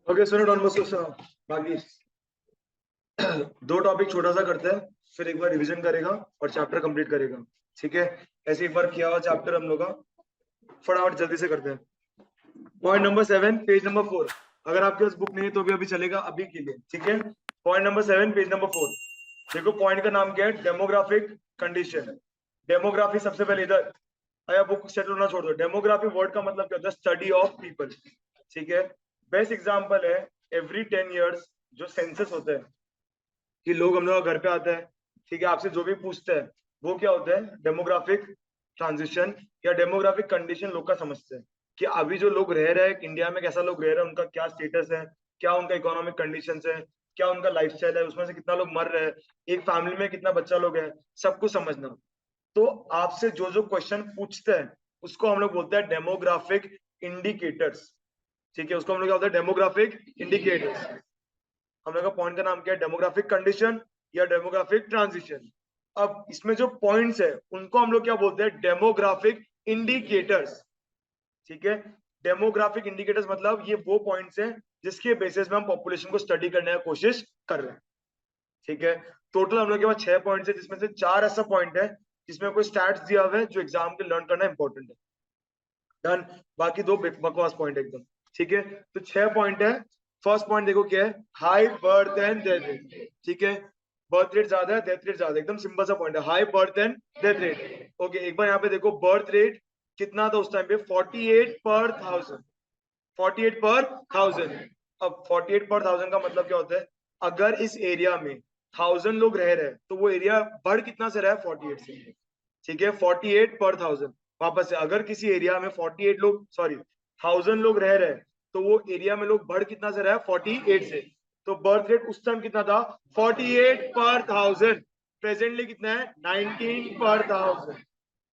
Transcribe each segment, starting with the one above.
Okay सुनो don Bosco बाकी दो टॉपिक छोटा सा करते हैं, फिर एक बार रिवीजन करेगा और चैप्टर कंप्लीट करेगा। ठीक है, ऐसे एक बार किया हुआ चैप्टर हम लोग का फटाफट जल्दी से करते हैं। Point number 7 page number 4। अगर आपके पास बुक नहीं है तो भी अभी चलेगा, अभी के लिए। ठीक है, पॉइंट नंबर 7 पेज नंबर 4। देखो पॉइंट का नाम क्या है, डेमोग्राफिक कंडीशन। डेमोग्राफी सबसे पहले इधर आया, बुक सेटल होना छोड़ दो। डेमोग्राफी वर्ड का मतलब क्या होता है, स्टडी ऑफ पीपल। ठीक है, बेस्ट एग्जांपल है एवरी 10 इयर्स जो सेंसस होता है कि लोग हम लोग घर पे आते हैं, ठीक है, आपसे जो भी पूछते हैं वो क्या होता है, डेमोग्राफिक ट्रांजिशन या डेमोग्राफिक कंडीशन लोग का समझते हैं कि अभी जो लोग रह रहे हैं इंडिया में, कैसा लोग रह रहे हैं, उनका क्या स्टेटस है, क्या उनका इकोनॉमिक कंडीशन है, क्या उनका लाइफस्टाइल है, उसमें से कितना लोग मर रहे हैं, एक फैमिली में कितना बच्चा लोग है, सब कुछ समझना। तो आपसे जो जो क्वेश्चन पूछते हैं उसको हम लोग बोलते हैं डेमोग्राफिक इंडिकेटर्स। ठीक है, उसको हम लोग क्या बोलते हैं, डेमोग्राफिक इंडिकेटर्स। हम लोग का पॉइंट का नाम क्या है, डेमोग्राफिक कंडीशन या डेमोग्राफिक ट्रांजिशन। अब इसमें जो पॉइंट्स है उनको हम लोग क्या बोलते हैं, डेमोग्राफिक इंडिकेटर्स। ठीक है, डेमोग्राफिक इंडिकेटर्स मतलब ये वो पॉइंट्स हैं जिसके बेसिस में हम पॉपुलेशन को स्टडी करने की कोशिश कर रहे हैं। ठीक है, टोटल हम लोग के पास 6 पॉइंट्स है, जिसमें से 4 ऐसा पॉइंट है जिसमें कोई स्टैट्स दिया हुआ है जो एग्जाम के लर्न करना इंपॉर्टेंट है। डन, बाकी दो बकवास पॉइंट एकदम। ठीक है, तो 6 पॉइंट है। फर्स्ट पॉइंट देखो क्या है, high birth and death rate. ठीक है, बर्थ रेट ज्यादा है, डेथ रेट ज्यादा, एकदम सिंपल सा पॉइंट है, high birth and death rate. Okay, एक बार यहाँ पे देखो बर्थ रेट कितना था उस टाइम पे, 48 पर 1000। 48 पर 1000। अब 48 पर 1000 का मतलब क्या होता है, अगर इस एरिया में 1000 लोग रह रहे हैं तो वो एरिया बढ़ कितना से रहा है, 48 से। ठीक है, 48 पर 1000। वापस से, अगर किसी एरिया में 48 लोग, सॉरी 1000 लोग रह रहे हैं तो वो एरिया में लोग बढ़ कितना से रहा है, 48 से। तो बर्थ रेट उस टाइम कितना था, 48 पर 1000। प्रेजेंटली कितना है, 19 पर 1000।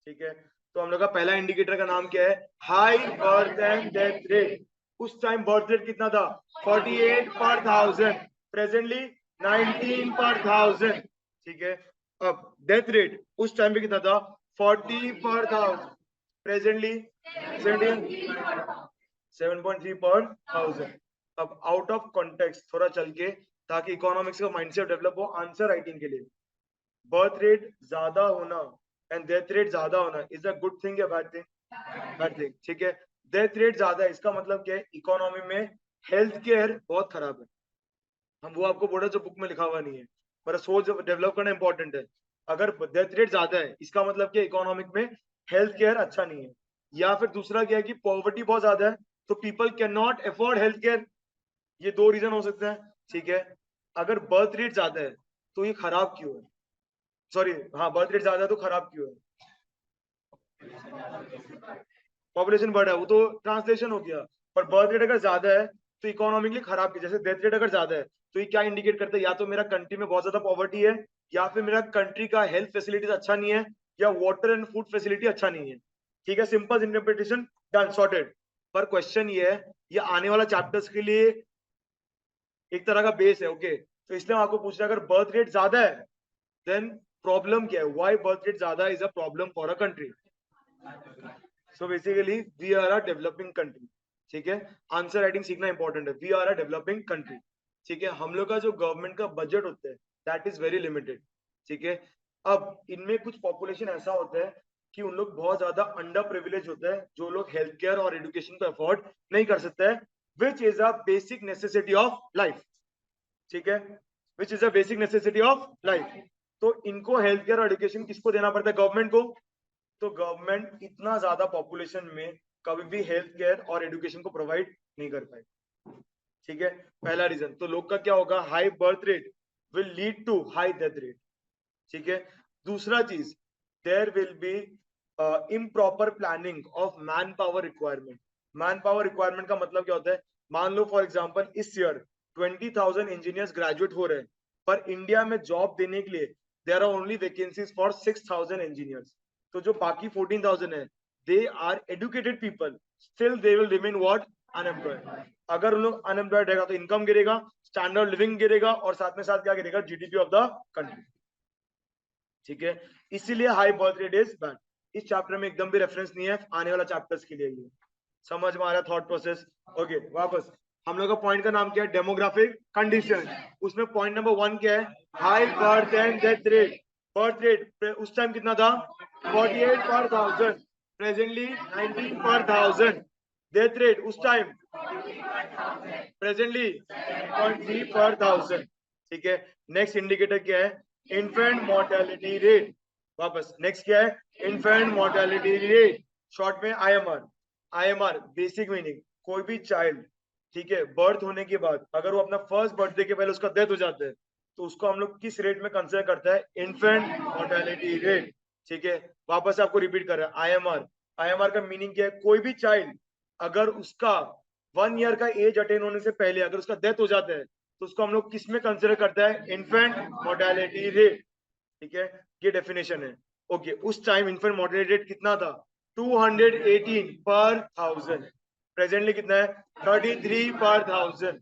ठीक है, तो हम लोग का पहला इंडिकेटर का नाम क्या है, high birth and death rate. उस टाइम बर्थ रेट कितना था, 48 पर 1000। प्रेजेंटली 19 पर 1000। ठीक है, अब डेथ रेट उस टाइम पे कितना था, 40 पर 1000। प्रेजेंटली 7.3 पर 1000। अब आउट ऑफ कॉन्टेक्स्ट थोड़ा चल के, ताकि इकोनॉमिक्स का माइंडसेट डेवलप हो आंसर राइटिंग के लिए, बर्थ रेट ज्यादा होना एंड डेथ रेट ज्यादा होना इज अ गुड थिंग या बैड थिंग, बैड थिंग। ठीक है, डेथ रेट ज्यादा है इसका मतलब क्या है, इकोनॉमी में हेल्थ केयर बहुत खराब है। हम वो आपको बोल रहे जो बुक में लिखा हुआ नहीं है, पर सोच डेवलप करना इंपॉर्टेंट है। अगर डेथ रेट ज्यादा है इसका मतलब क्या, इकोनॉमिक में हेल्थ केयर अच्छा नहीं है। या फिर दूसरा क्या है कि पॉवर्टी बहुत ज्यादा है, तो people can not afford health care. ये दो रीजन हो सकते हैं। ठीक है, अगर बर्थ रेट ज्यादा है तो ये खराब क्यों है, सॉरी हाँ, बर्थ रेट ज्यादा है तो खराब क्यों है, पॉपुलेशन बढ़ा है वो तो ट्रांसलेशन हो गया। पर बर्थ रेट अगर ज्यादा है तो इकोनॉमिकली खराब की, जैसे डेथ रेट अगर ज्यादा है तो ये क्या इंडिकेट करता है, या तो मेरा कंट्री में बहुत ज्यादा पॉवर्टी है, या फिर मेरा कंट्री का हेल्थ फैसिलिटीज अच्छा नहीं है, या वाटर एंड फूड फैसिलिटी अच्छा नहीं है। ठीक है, सिंपल इंटरप्रिटेशन, डन, सॉर्टेड। पर क्वेश्चन ये है, ये आने वाला चैप्टर्स के लिए एक तरह का बेस है। ओके, तो इसलिए हम आपको पूछ रहे हैं, अगर बर्थ रेट ज्यादा है देन प्रॉब्लम क्या है, व्हाई बर्थ रेट ज्यादा is a problem for a country. So basically we are a developing country. ठीक है, आंसर राइटिंग सीखना इंपॉर्टेंट है, we are a developing country. ठीक है, हम लोग का जो गवर्नमेंट का बजट होता है दैट इज वेरी लिमिटेड। ठीक है, अब इनमें कुछ पॉपुलेशन ऐसा होता है कि उन लोग बहुत ज्यादा अंडर प्रिविलेज होता है, जो लोग हेल्थ केयर और एजुकेशन को अफोर्ड नहीं कर सकते हैं, which is a basic necessity of life. ठीक है, which is a basic necessity of life. तो इनको हेल्थ केयर और एजुकेशन किसको देना पड़ता है, गवर्नमेंट को। तो गवर्नमेंट इतना ज्यादा पॉपुलेशन में कभी भी हेल्थ केयर और एजुकेशन को प्रोवाइड नहीं कर पाए। ठीक है, पहला रीजन। तो लोग का क्या होगा, high birth rate will lead to high death rate. ठीक है, दूसरा चीज, there will be improper planning of manpower requirement. Manpower requirement का मतलब क्या होता है, मान लो फॉर एग्जांपल इस ईयर 20,000 इंजीनियर्स ग्रेजुएट हो रहे हैं, पर इंडिया में जॉब देने के लिए there are only vacancies for 6,000 engineers. तो जो बाकी 14,000 है, they are educated people, still they will remain what, unemployed. अगर उन लोग अनएम्प्लॉयड रहेगा तो इनकम गिरेगा, स्टैंडर्ड लिविंग गिरेगा, और साथ में साथ क्या गिरेगा, जीडीपी ऑफ द कंट्री। ठीक है, इसीलिए high birth rate is bad. इस चैप्टर में एकदम भी रेफरेंस नहीं है, आने वाला चैप्टर्स के लिए ये समझ में आ रहा थॉट प्रोसेस। ओके, वापस हम लोग का पॉइंट का नाम क्या है, डेमोग्राफिक कंडीशन। उसमें पॉइंट नंबर 1 क्या है, high birth and death rate. Birth rate उस टाइम कितना था, 48 पर 1000, प्रेजेंटली 19 पर 1000। डेथ रेट उस टाइम प्रेजेंटली 0.3 पर 1000। ठीक है, नेक्स्ट इंडिकेटर क्या है, इन्फेंट मोर्टेलिटी रेट। वापस नेक्स्ट क्या है, इन्फेंट मोर्टेलिटी रेट, शॉर्ट में IMR। IMR बेसिक मीनिंग, कोई भी चाइल्ड, ठीक है, बर्थ होने के बाद अगर वो अपना फर्स्ट बर्थडे के पहले उसका डेथ हो जाता है तो उसको हम लोग किस रेट में कंसिडर करता है, इन्फेंट मोर्टेलिटी रेट। ठीक है, वापस आपको रिपीट कर रहा है, IMR। IMR का मीनिंग क्या है, कोई भी चाइल्ड अगर उसका 1 ईयर का एज अटेन होने से पहले अगर उसका डेथ हो जाता है तो उसको हम लोग किस में कंसिडर करता है, इन्फेंट मोर्टेलिटी रेट। ठीक है, ये डेफिनेशन है। ओके, उस टाइम इन्फेंट मोर्टेलिटी रेट कितना था, 218 पर 1000। प्रेजेंटली कितना है, 33 पर 1000।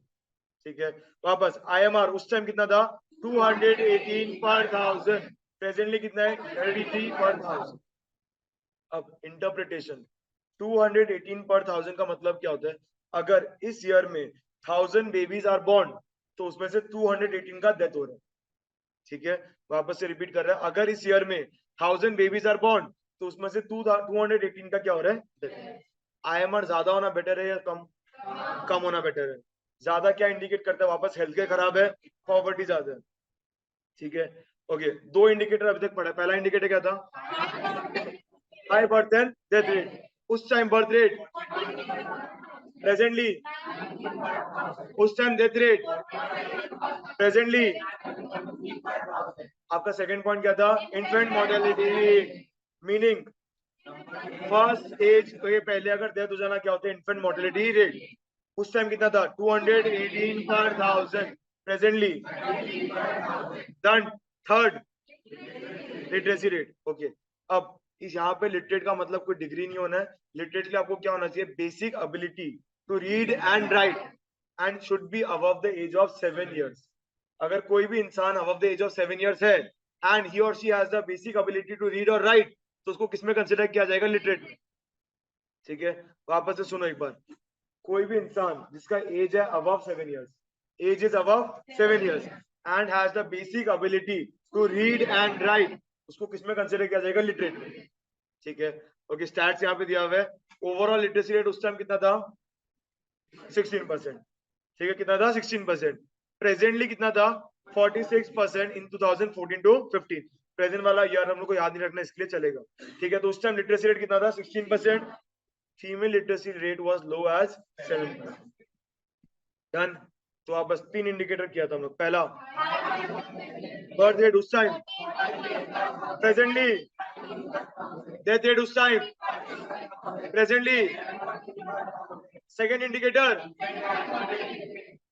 ठीक है, वापस IMR उस टाइम कितना था, 218 पर 1000, प्रेजेंटली कितना है, 33 पर 1000। अब इंटरप्रिटेशन, 218 पर 1000 का मतलब क्या होता है, अगर इस ईयर में 1000 बेबीज आर बोर्न तो उसमें से 218 का डेथ हो रहा है। ठीक है, वापस से रिपीट कर रहा है, अगर इस ईयर में 1000 बेबीज आर बोर्न तो उसमें से 218 का क्या हो रहा है, डेथ। IMR ज्यादा होना बेटर है या कम, कम होना बेटर है। ज्यादा क्या इंडिकेट करता है, वापस हेल्थ केयर खराब है, पॉवर्टी ज्यादा है। ठीक है, ओके, दो इंडिकेटर अभी तक पढ़ा। पहला इंडिकेटर क्या था, high birth and death rate. उस टाइम बर्थ रेट, प्रेजेंटली उस टाइम डेथ रेट, प्रेजेंटली। आपका सेकंड पॉइंट क्या था, infant mortality meaning first age के पहले अगर डेथ हो जाना क्या होता है, इन्फेंट मोर्टेलिटी रेट। उस टाइम कितना था, 218 पर 1000, presently. Then third, literacy rate. Okay, अब इस यहाँ पे लिटरेट का मतलब कोई डिग्री नहीं होना है। लिटरेट के लिए आपको क्या होना चाहिए, basic ability to read and write and should be above the age of 7 years। अगर कोई भी इंसान above the age of 7 years है एंड ही और she has the basic ability to read और राइट तो उसको किसमें कंसिडर किया जाएगा, लिटरेट। ठीक है, वापस से सुनो एक बार, कोई भी इंसान जिसका एज है above 7 years, age is above 7 years and has the basic ability to read and write उसको किसमें कंसिडर किया जाएगा, लिटरेट। ठीक है, ओके, स्टैट्स यहाँ पे दिया हुआ है। ओवरऑल लिटरेसी रेट उस टाइम कितना था, 16%। ठीक है, कितना था, 16%। प्रेजेंटली कितना था, 46% इन 2014 टू 15। प्रेजेंट वाला ईयर हम लोग को याद नहीं रखना, इसके लिए चलेगा। ठीक है, तो उस टाइम लिटरेसी रेट कितना था, 16%। Female literacy rate was low as 7%। Done. तो आप बस 3 इंडिकेटर किया था हम लोग। पहला बर्थ रेट उस टाइम, प्रेजेंटली डेथ रेट उस टाइम, प्रेजेंटली। सेकेंड इंडिकेटर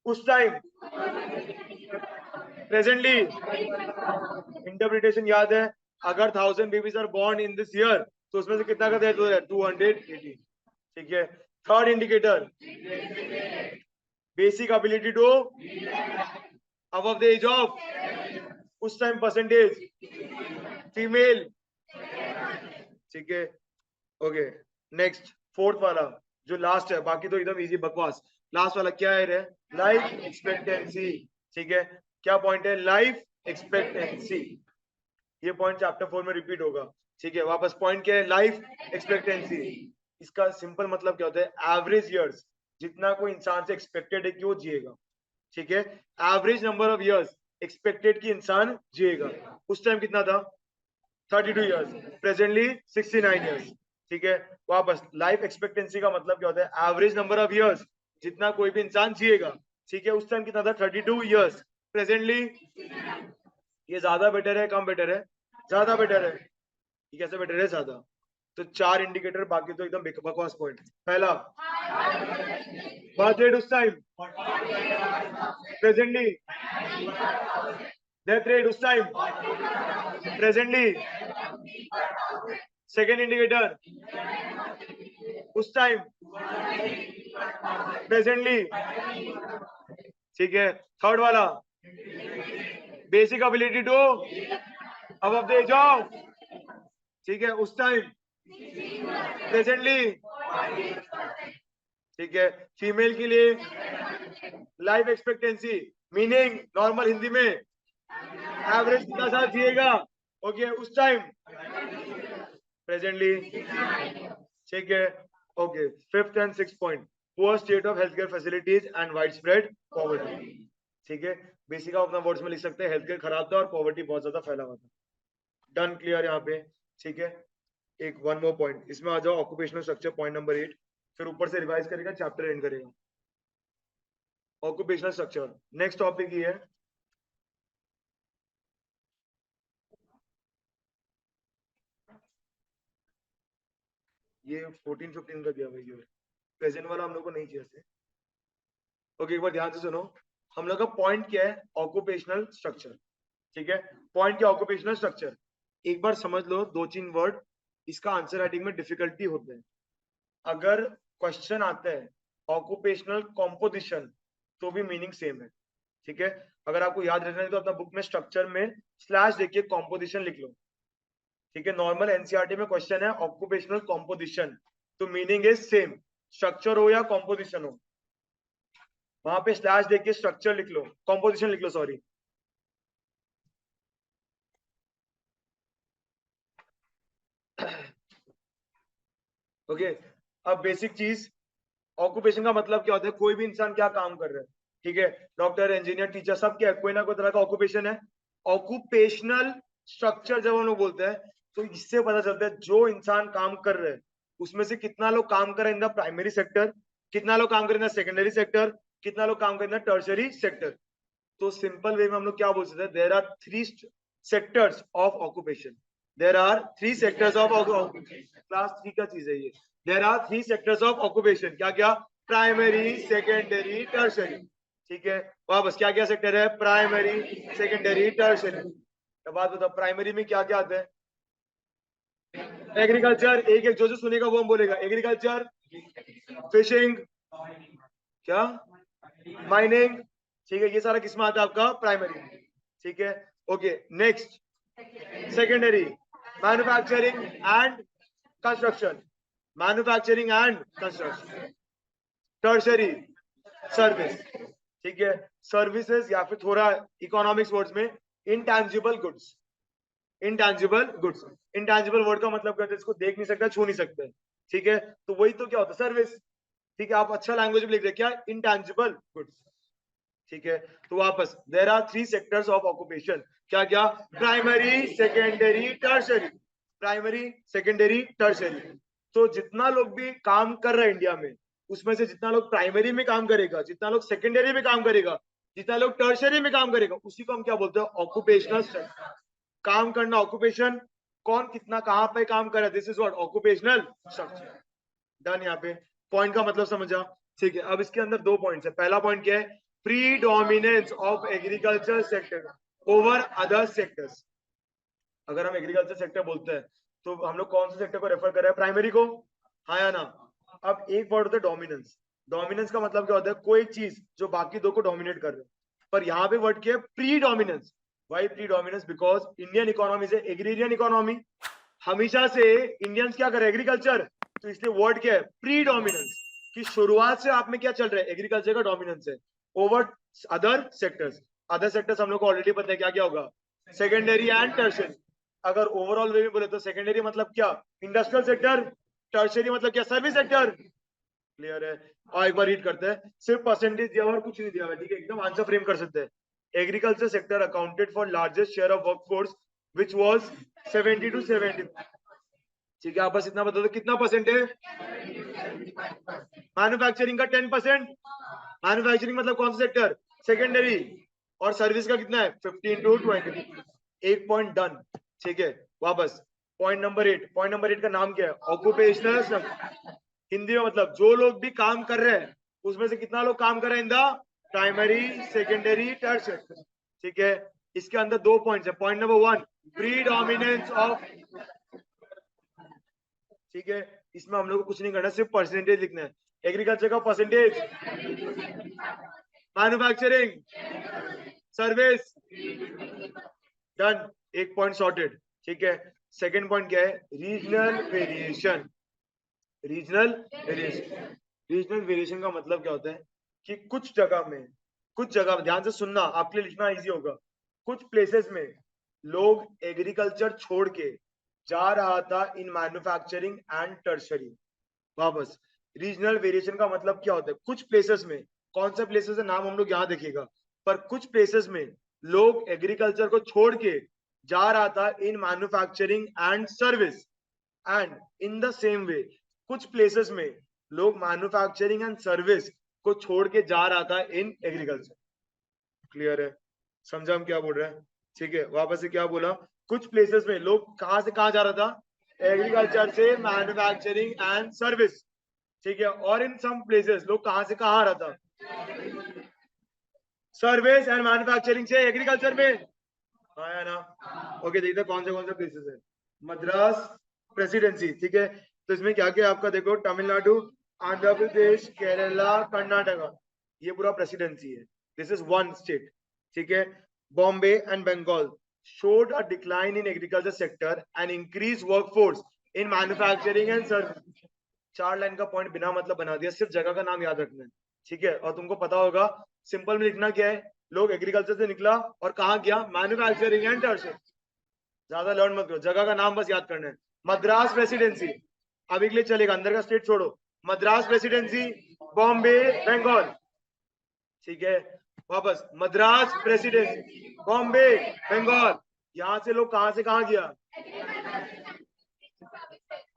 उस टाइम, प्रेजेंटली। इंटरप्रिटेशन याद है, अगर 1000 babies are born in this year तो उसमें से कितना का डेथ हो रहा है, 218। ठीक है, third indicator basic ability to above the age of, उस टाइम परसेंटेज, फीमेल। ठीक है, ओके, नेक्स्ट फोर्थ वाला जो लास्ट है, बाकी तो एकदम इजी बकवास। लास्ट वाला क्या है, लाइफ एक्सपेक्टेंसी। ठीक है, क्या पॉइंट है, लाइफ एक्सपेक्टेंसी। ये पॉइंट चैप्टर 4 में रिपीट होगा। ठीक है, वापस पॉइंट क्या है, लाइफ एक्सपेक्टेंसी। इसका सिंपल मतलब क्या होता है, एवरेज ईयर्स जितना कोई इंसान से एक्सपेक्टेड है कि वो जिएगा। ठीक है, average number of years expected कि इंसान जिएगा। उस टाइम कितना था, 32 years, प्रेजेंटली 69 years। ठीक है, वापस लाइफ एक्सपेक्टेंसी का मतलब क्या होता है, एवरेज नंबर ऑफ ईयर्स जितना कोई भी इंसान जिएगा। ठीक है, उस टाइम कितना था, 32 years, प्रेजेंटली। ये ज्यादा बेटर है, कम बेटर है, ज्यादा बेटर है। ये कैसे बेटर है, ज्यादा। तो 4 इंडिकेटर, बाकी तो एकदम बकवास पॉइंट। पहला बर्थ रेट उस टाइम, प्रेजेंटली। डेथ रेट उस टाइम, प्रेजेंटली। सेकेंड इंडिकेटर उस टाइम, प्रेजेंटली। ठीक है, थर्ड वाला basic ability to above the age of, ठीक है, उस टाइम, प्रेजेंटली। ठीक है। फीमेल के लिए life expectancy, meaning normal Hindi में एवरेज कितना साल जिएगा, ओके उस टाइम, प्रेजेंटली, ठीक है। Okay, fifth and six point, poor state of health care facilities and wide spread poverty, ठीक है। बेसिक आप अपना वर्ड्स में लिख सकते हैं, हेल्थ केयर खराब था और पॉवर्टी बहुत ज्यादा फैला हुआ था। डन, क्लियर यहाँ पे, ठीक है। एक वन मोर पॉइंट, इसमें आ जाओ, ऑक्यूपेशनल स्ट्रक्चर पॉइंट नंबर 8, फिर ऊपर से रिवाइज करेगा, चैप्टर एंड करेगा। ऑक्यूपेशनल स्ट्रक्चर, नेक्स्ट टॉपिक ये है, ये 14-15 का दिया भाई, ये प्रेजेंट वाला हम लोग को नहीं किया थे। ओके, एक बार ध्यान से सुनो, हम लोग का पॉइंट क्या है, ऑक्यूपेशनल स्ट्रक्चर, ठीक है। पॉइंट क्या, ऑक्यूपेशनल स्ट्रक्चर, एक बार समझ लो, 2-3 वर्ड, इसका आंसर राइटिंग में डिफिकल्टी होते हैं। अगर क्वेश्चन आता है ऑक्यूपेशनल कॉम्पोजिशन, तो भी मीनिंग सेम है, ठीक है। अगर आपको याद रखना है तो अपना बुक में स्ट्रक्चर में स्लैश देखिए, कॉम्पोजिशन लिख लो, ठीक है। नॉर्मल एनसीईआरटी में क्वेश्चन है ऑक्यूपेशनल कॉम्पोजिशन, तो मीनिंग इज सेम, स्ट्रक्चर हो या कॉम्पोजिशन हो, वहां पे स्लैश देखिए, स्ट्रक्चर लिख लो, कॉम्पोजिशन लिख लो, सॉरी। ओके, अब बेसिक चीज, ऑक्यूपेशन का मतलब क्या होता है, कोई भी इंसान क्या काम कर रहा है, ठीक है। डॉक्टर, इंजीनियर, टीचर, सब क्या है, कोई ना कोई तरह का ऑक्यूपेशन है। ऑक्यूपेशनल स्ट्रक्चर जब हम लोग बोलते हैं, तो इससे पता चलता है जो इंसान काम कर रहे हैं उसमें से कितना लोग काम कर रहे हैं इन द प्राइमरी सेक्टर, कितना लोग काम कर रहे हैं इन द सेकेंडरी सेक्टर, कितना लोग काम कर रहे हैं इन द टर्शियरी सेक्टर। तो सिंपल वे में हम लोग क्या बोल सकते हैं, there are 3 sectors of occupation, there are 3 sectors of class 3 का चीज है ये। There are 3 sectors of occupation, क्या क्या, प्राइमरी, सेकेंडरी, टर्शियरी, ठीक है। वापस क्या क्या सेक्टर है, प्राइमरी, सेकेंडरी, टर्शियरी। अब बात बताओ, प्राइमरी में क्या क्या आता है, एग्रीकल्चर, एक एक जो सुनेगा वो हम बोलेगा, एग्रीकल्चर, फिशिंग, क्या, माइनिंग, ठीक है। ये सारा किसमें आता है आपका, प्राइमरी, ठीक है। Okay, next, secondary, manufacturing and construction, manufacturing and construction. Tertiary, service, ठीक है। सर्विसेज या फिर थोड़ा इकोनॉमिक्स वर्ड्स में, intangible goods, intangible goods, intangible word का मतलब कहते हैं इसको देख नहीं सकता, छू नहीं सकते, ठीक है। तो वही तो क्या होता है, सर्विस, ठीक है। आप अच्छा लैंग्वेज में लिख दे, क्या, इंटैंजिबल गुड्स, ठीक है। तो वापस, there are 3 sectors of occupation, क्या क्या, primary, secondary, tertiary, primary, secondary, tertiary. तो जितना लोग भी काम कर रहे हैं इंडिया में, उसमें से जितना लोग प्राइमरी में काम करेगा, जितना लोग सेकेंडरी में काम करेगा, जितना लोग टर्शियरी में काम करेगा, उसी को हम क्या बोलते हैं, ऑक्यूपेशनल स्ट्रक्चर। काम करना, ऑक्यूपेशन, कौन कितना कहां पे काम कर रहा है, this is what, occupational structure. Done, यहाँ पे पॉइंट का मतलब समझा, ठीक है। अब इसके अंदर 2 पॉइंट्स है, पहला पॉइंट क्या है, predominance of agriculture sector over other sectors. अगर हम एग्रीकल्चर सेक्टर बोलते हैं तो हम लोग कौन से सेक्टर को रेफर कर रहे हैं, प्राइमरी को, हाँ या ना। अब एक वर्ड होता है डोमिनेंस, डोमिनेंस का मतलब क्या होता है, कोई चीज जो बाकी दो को डोमिनेट कर रहे है, पर यहाँ पे वर्ड क्या है, predominance. Why predominance, because Indian economy is agrarian economy, हमेशा से इंडियंस क्या कर रहे हैं, एग्रीकल्चर, तो इसलिए वर्ड क्या है, प्री डोमिनेंस, कि शुरुआत से आप में क्या चल रहा है, एग्रीकल्चर का डोमिनेंस है over other sectors. Other sectors हम लोग को ऑलरेडी पता है क्या क्या होगा, सेकेंडरी एंड टर्शियरी। अगर ओवरऑल वे में बोले तो सेकेंडरी मतलब क्या, इंडस्ट्रियल सेक्टर, टर्शियरी मतलब क्या, सर्विस सेक्टर, क्लियर है। और एक बार रीड करते हैं, सिर्फ परसेंटेज दिया हुआ और कुछ नहीं दिया हुआ, ठीक है, एकदम आंसर फ्रेम कर सकते हैं। Agriculture sector accounted for largest share of workforce which was 70 to 70, ठीक है। आप बस इतना बता दो कितना परसेंट है, मैन्युफैक्चरिंग का 10%, मैन्युफैक्चरिंग मतलब कौन सा सेक्टर, सेकेंडरी, और सर्विस का कितना है 15 to 20, एक पॉइंट डन, ठीक है। वापस पॉइंट नंबर 8, पॉइंट नंबर 8 का नाम क्या है, ऑक्यूपेशनल, हिंदी में मतलब जो लोग भी काम कर रहे हैं उसमें से कितना लोग काम कर रहे हैं in the primary, secondary, tertiary, ठीक है। इसके अंदर 2 पॉइंट्स है, पॉइंट नंबर 1, प्रीडोमिनेंस ऑफ, ठीक है। इसमें हम लोग को कुछ नहीं करना, सिर्फ परसेंटेज लिखना है, एग्रीकल्चर का परसेंटेज, मैन्युफैक्चरिंग, सर्विस, डन, एक पॉइंट सॉर्टेड, ठीक है। सेकंड पॉइंट क्या है, regional variation, regional variation, regional variation का मतलब क्या होता है कि कुछ जगह ध्यान से सुनना, आपके लिए लिखना इजी होगा। कुछ प्लेसेस में लोग एग्रीकल्चर छोड़ के जा रहा था इन मैन्युफैक्चरिंग एंड टर्शरी। वापस, रीजनल वेरिएशन का मतलब क्या होता है? कुछ प्लेसेस में, कौन सा प्लेसेस है नाम हम लोग यहाँ देखेगा, पर कुछ प्लेसेस में लोग एग्रीकल्चर को छोड़ के जा रहा था in manufacturing and service, and in the same way कुछ प्लेसेस में लोग मैन्युफैक्चरिंग एंड सर्विस को छोड़ के जा रहा था इन एग्रीकल्चर। क्लियर है? समझा हम क्या बोल रहे हैं? ठीक है, वापस से क्या बोला? कुछ प्लेसेस में लोग कहां से कहां जा रहा था? एग्रीकल्चर से मैन्युफैक्चरिंग एंड सर्विस। ठीक है, और इन सम प्लेसेस लोग कहां से कहां आ रहा था? सर्विस एंड मैन्युफैक्चरिंग से एग्रीकल्चर में। आया ना? ओके, देखते हैं कौन से प्लेसेस है। मद्रास प्रेसिडेंसी, ठीक है, तो इसमें क्या क्या आपका देखो, तमिलनाडु, आंध्र प्रदेश, केरला, कर्नाटका, ये पूरा प्रेसिडेंसी है। This is one state. ठीक है, Bombay and Bengal showed a decline in agriculture sector and increased workforce in manufacturing and service। 4 line का पॉइंट बिना मतलब बना दिया, सिर्फ जगह का नाम याद रखना है। ठीक है, और तुमको पता होगा सिंपल में लिखना क्या है, लोग एग्रीकल्चर से निकला और कहा गया? Manufacturing and tertiary. ज्यादा लर्न मत करो, जगह का नाम बस याद करना है। मद्रास प्रेसिडेंसी अभी के लिए चलेगा, अंदर का स्टेट छोड़ो। मद्रास प्रेसिडेंसी, बॉम्बे, बंगाल। ठीक है, वापस, मद्रास प्रेसिडेंसी, बॉम्बे, बंगाल। यहाँ से लोग कहां से कहां गया?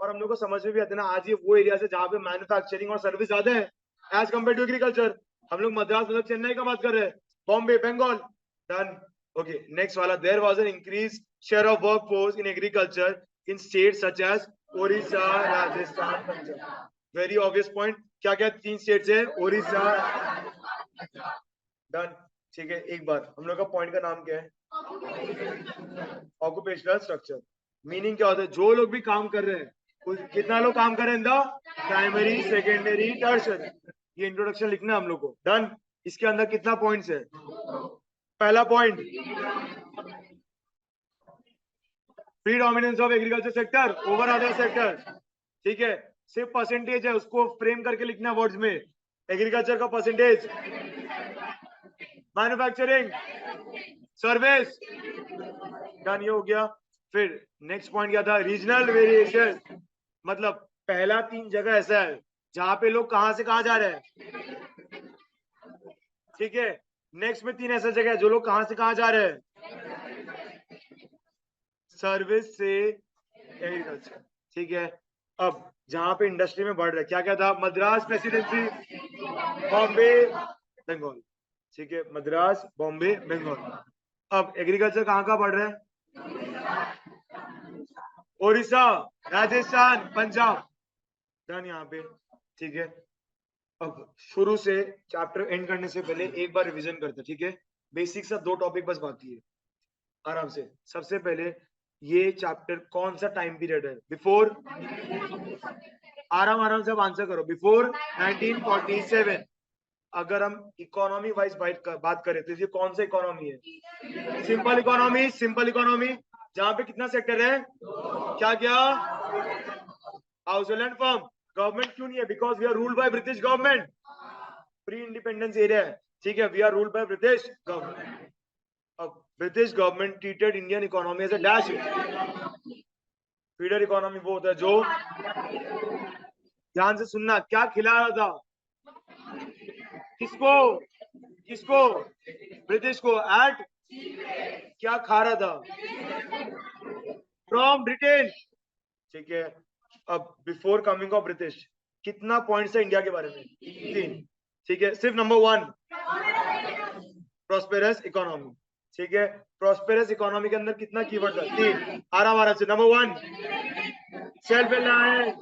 और हम लोग को समझ में भी आता है ना, आज ये वो एरिया है जहाँ पे मैन्युफैक्चरिंग और सर्विस ज्यादा है एज कम्पेयर टू एग्रीकल्चर। हम लोग मद्रास मतलब चेन्नई का बात कर रहे हैं, Bombay, Bengal. Done. Okay, next वाला, there was an increase share of workforce in agriculture in state such as Odisha, Rajasthan, Punjab. Very obvious point, क्या क्या 3 स्टेट्स है? ओडिशा। डन। ठीक है, एक बार हम लोग का पॉइंट का नाम क्या है? Occupational structure. मीनिंग क्या होता है? जो लोग भी काम कर रहे हैं, कितना लोग काम कर रहे हैं? In the primary, secondary, tertiary. ये इंट्रोडक्शन लिखना है हम लोग को। डन। इसके अंदर कितना पॉइंट्स है? पहला point, predominance of agriculture sector over other sector. ठीक है, सिर्फ परसेंटेज है, उसको फ्रेम करके लिखना वर्ड्स में। एग्रीकल्चर का परसेंटेज, मैन्युफैक्चरिंग, सर्विस। डन, ये हो गया। फिर नेक्स्ट पॉइंट क्या था? Regional variation. मतलब पहला 3 जगह ऐसा है जहां पे लोग कहां से कहां जा रहे हैं। ठीक है, नेक्स्ट में 3 ऐसा जगह है जो लोग कहां से कहां जा रहे हैं? सर्विस से एग्रीकल्चर। ठीक है, अब जहां पे इंडस्ट्री में बढ़ रहा है, क्या क्या था? मद्रास प्रेसिडेंसी, बॉम्बे, बंगाल। ठीक है, मद्रास, बॉम्बे, बंगाल। अब एग्रीकल्चर कहां कहां बढ़ रहा है? ओडिशा, राजस्थान, पंजाब। डन यहाँ पे। ठीक है, अब शुरू से चैप्टर एंड करने से पहले एक बार रिवीजन करते हैं। ठीक है, बेसिक सा 2 टॉपिक बस बाकी है, आराम से। सबसे पहले, ये चैप्टर कौन सा टाइम पीरियड है? बिफोर, आराम से अब आंसर करो, बिफोर 1947। अगर हम इकोनॉमी वाइज बात करें तो ये कौन सा इकोनॉमी है? Simple economy. सिंपल इकोनॉमी जहां पे कितना सेक्टर है? क्या क्या? Household and firm. Government क्यों नहीं है? Because we are ruled by British government. Pre independence area है। ठीक है, we are ruled by British government. अब British government treated Indian economy as a dash. Feeder economy वो होता है जो, ध्यान से सुनना, क्या खिला रहा था? किसको? किसको? ब्रिटिश को। एट, क्या खा रहा था? From Britain. ठीक है, अब बिफोर कमिंग ऑफ ब्रिटिश कितना पॉइंट्स है इंडिया के बारे में? 3। ठीक है, सिर्फ नंबर 1 प्रॉस्पेरस इकोनॉमी। ठीक है, प्रॉस्पेरस इकोनॉमी के अंदर कितना कीवर्ड था? 3। आराम से। Number 1 self reliance.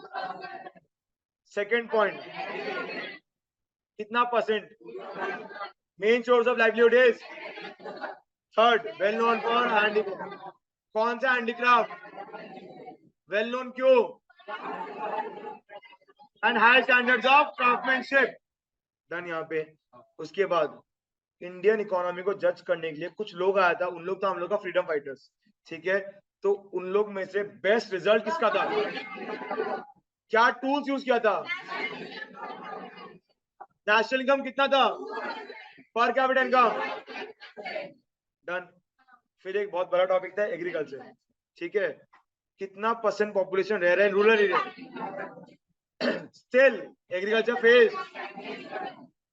Second point, कितना percent? Main source of livelihood is. Third, well known for handicraft. कौन सा हैंडीक्राफ्ट? वेल नोन क्यों? And high standards of craftsmanship. Done यहाँ पे। उसके बाद इंडियन इकोनॉमी को जज करने के लिए कुछ लोग आया था, उन लोग था हम लोग का फ्रीडम फाइटर्स। ठीक है, तो उन लोग में से बेस्ट रिजल्ट किसका था? क्या टूल्स यूज किया था? नेशनल इनकम कितना था, पर कैपिटा इनकम, डन। फिर एक बहुत बड़ा टॉपिक था एग्रीकल्चर, ठीक है, कितना परसेंट पॉपुलेशन रह रहा है rural area, still agriculture phase,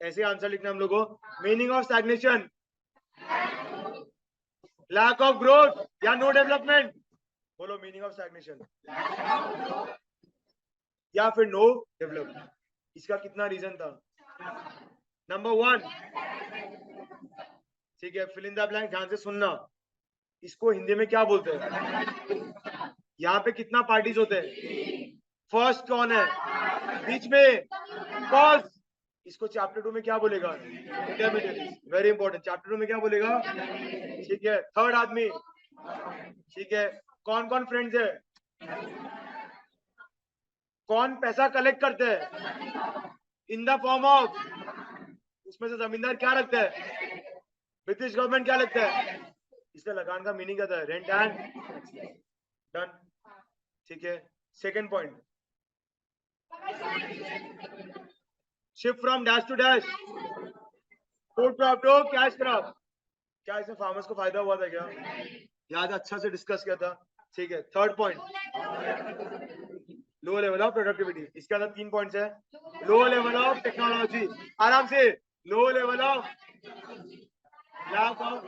ऐसे आंसर लिखना हम लोग को। Meaning of stagnation, lack of growth या नो डेवलपमेंट, बोलो मीनिंग ऑफ स्टैग्नेशन या फिर नो डेवलपमेंट, इसका कितना रीजन था। नंबर 1, ठीक है, फिल इन द ब्लैंक, ध्यान से सुनना, इसको हिंदी में क्या बोलते हैं, यहाँ पे कितना पार्टीज होते हैं, फर्स्ट कौन है, बीच में कॉज, इसको चैप्टर 2 में क्या बोलेगा, इंटरमीडिएट, वेरी इंपॉर्टेंट, चैप्टर 2 में क्या बोलेगा, ठीक है, थर्ड आदमी, ठीक है, कौन कौन फ्रेंड्स है, कौन पैसा कलेक्ट करते हैं, इन द फॉर्म ऑफ, उसमें से जमींदार क्या रखता है, ब्रिटिश गवर्नमेंट क्या लगता है, इसका लगान का मीनिंग क्या था, रेंट एंड, डन, ठीक है। Second point, shift from dash to dash, food crop to cash crop, क्या इसमें फार्मर्स को फायदा हुआ था क्या, याद अच्छा से डिस्कस किया था, ठीक है। Third point, low level of productivity, इसके अंदर 3 पॉइंट्स है, लो लेवल ऑफ टेक्नोलॉजी, आराम से, low level of, lack of,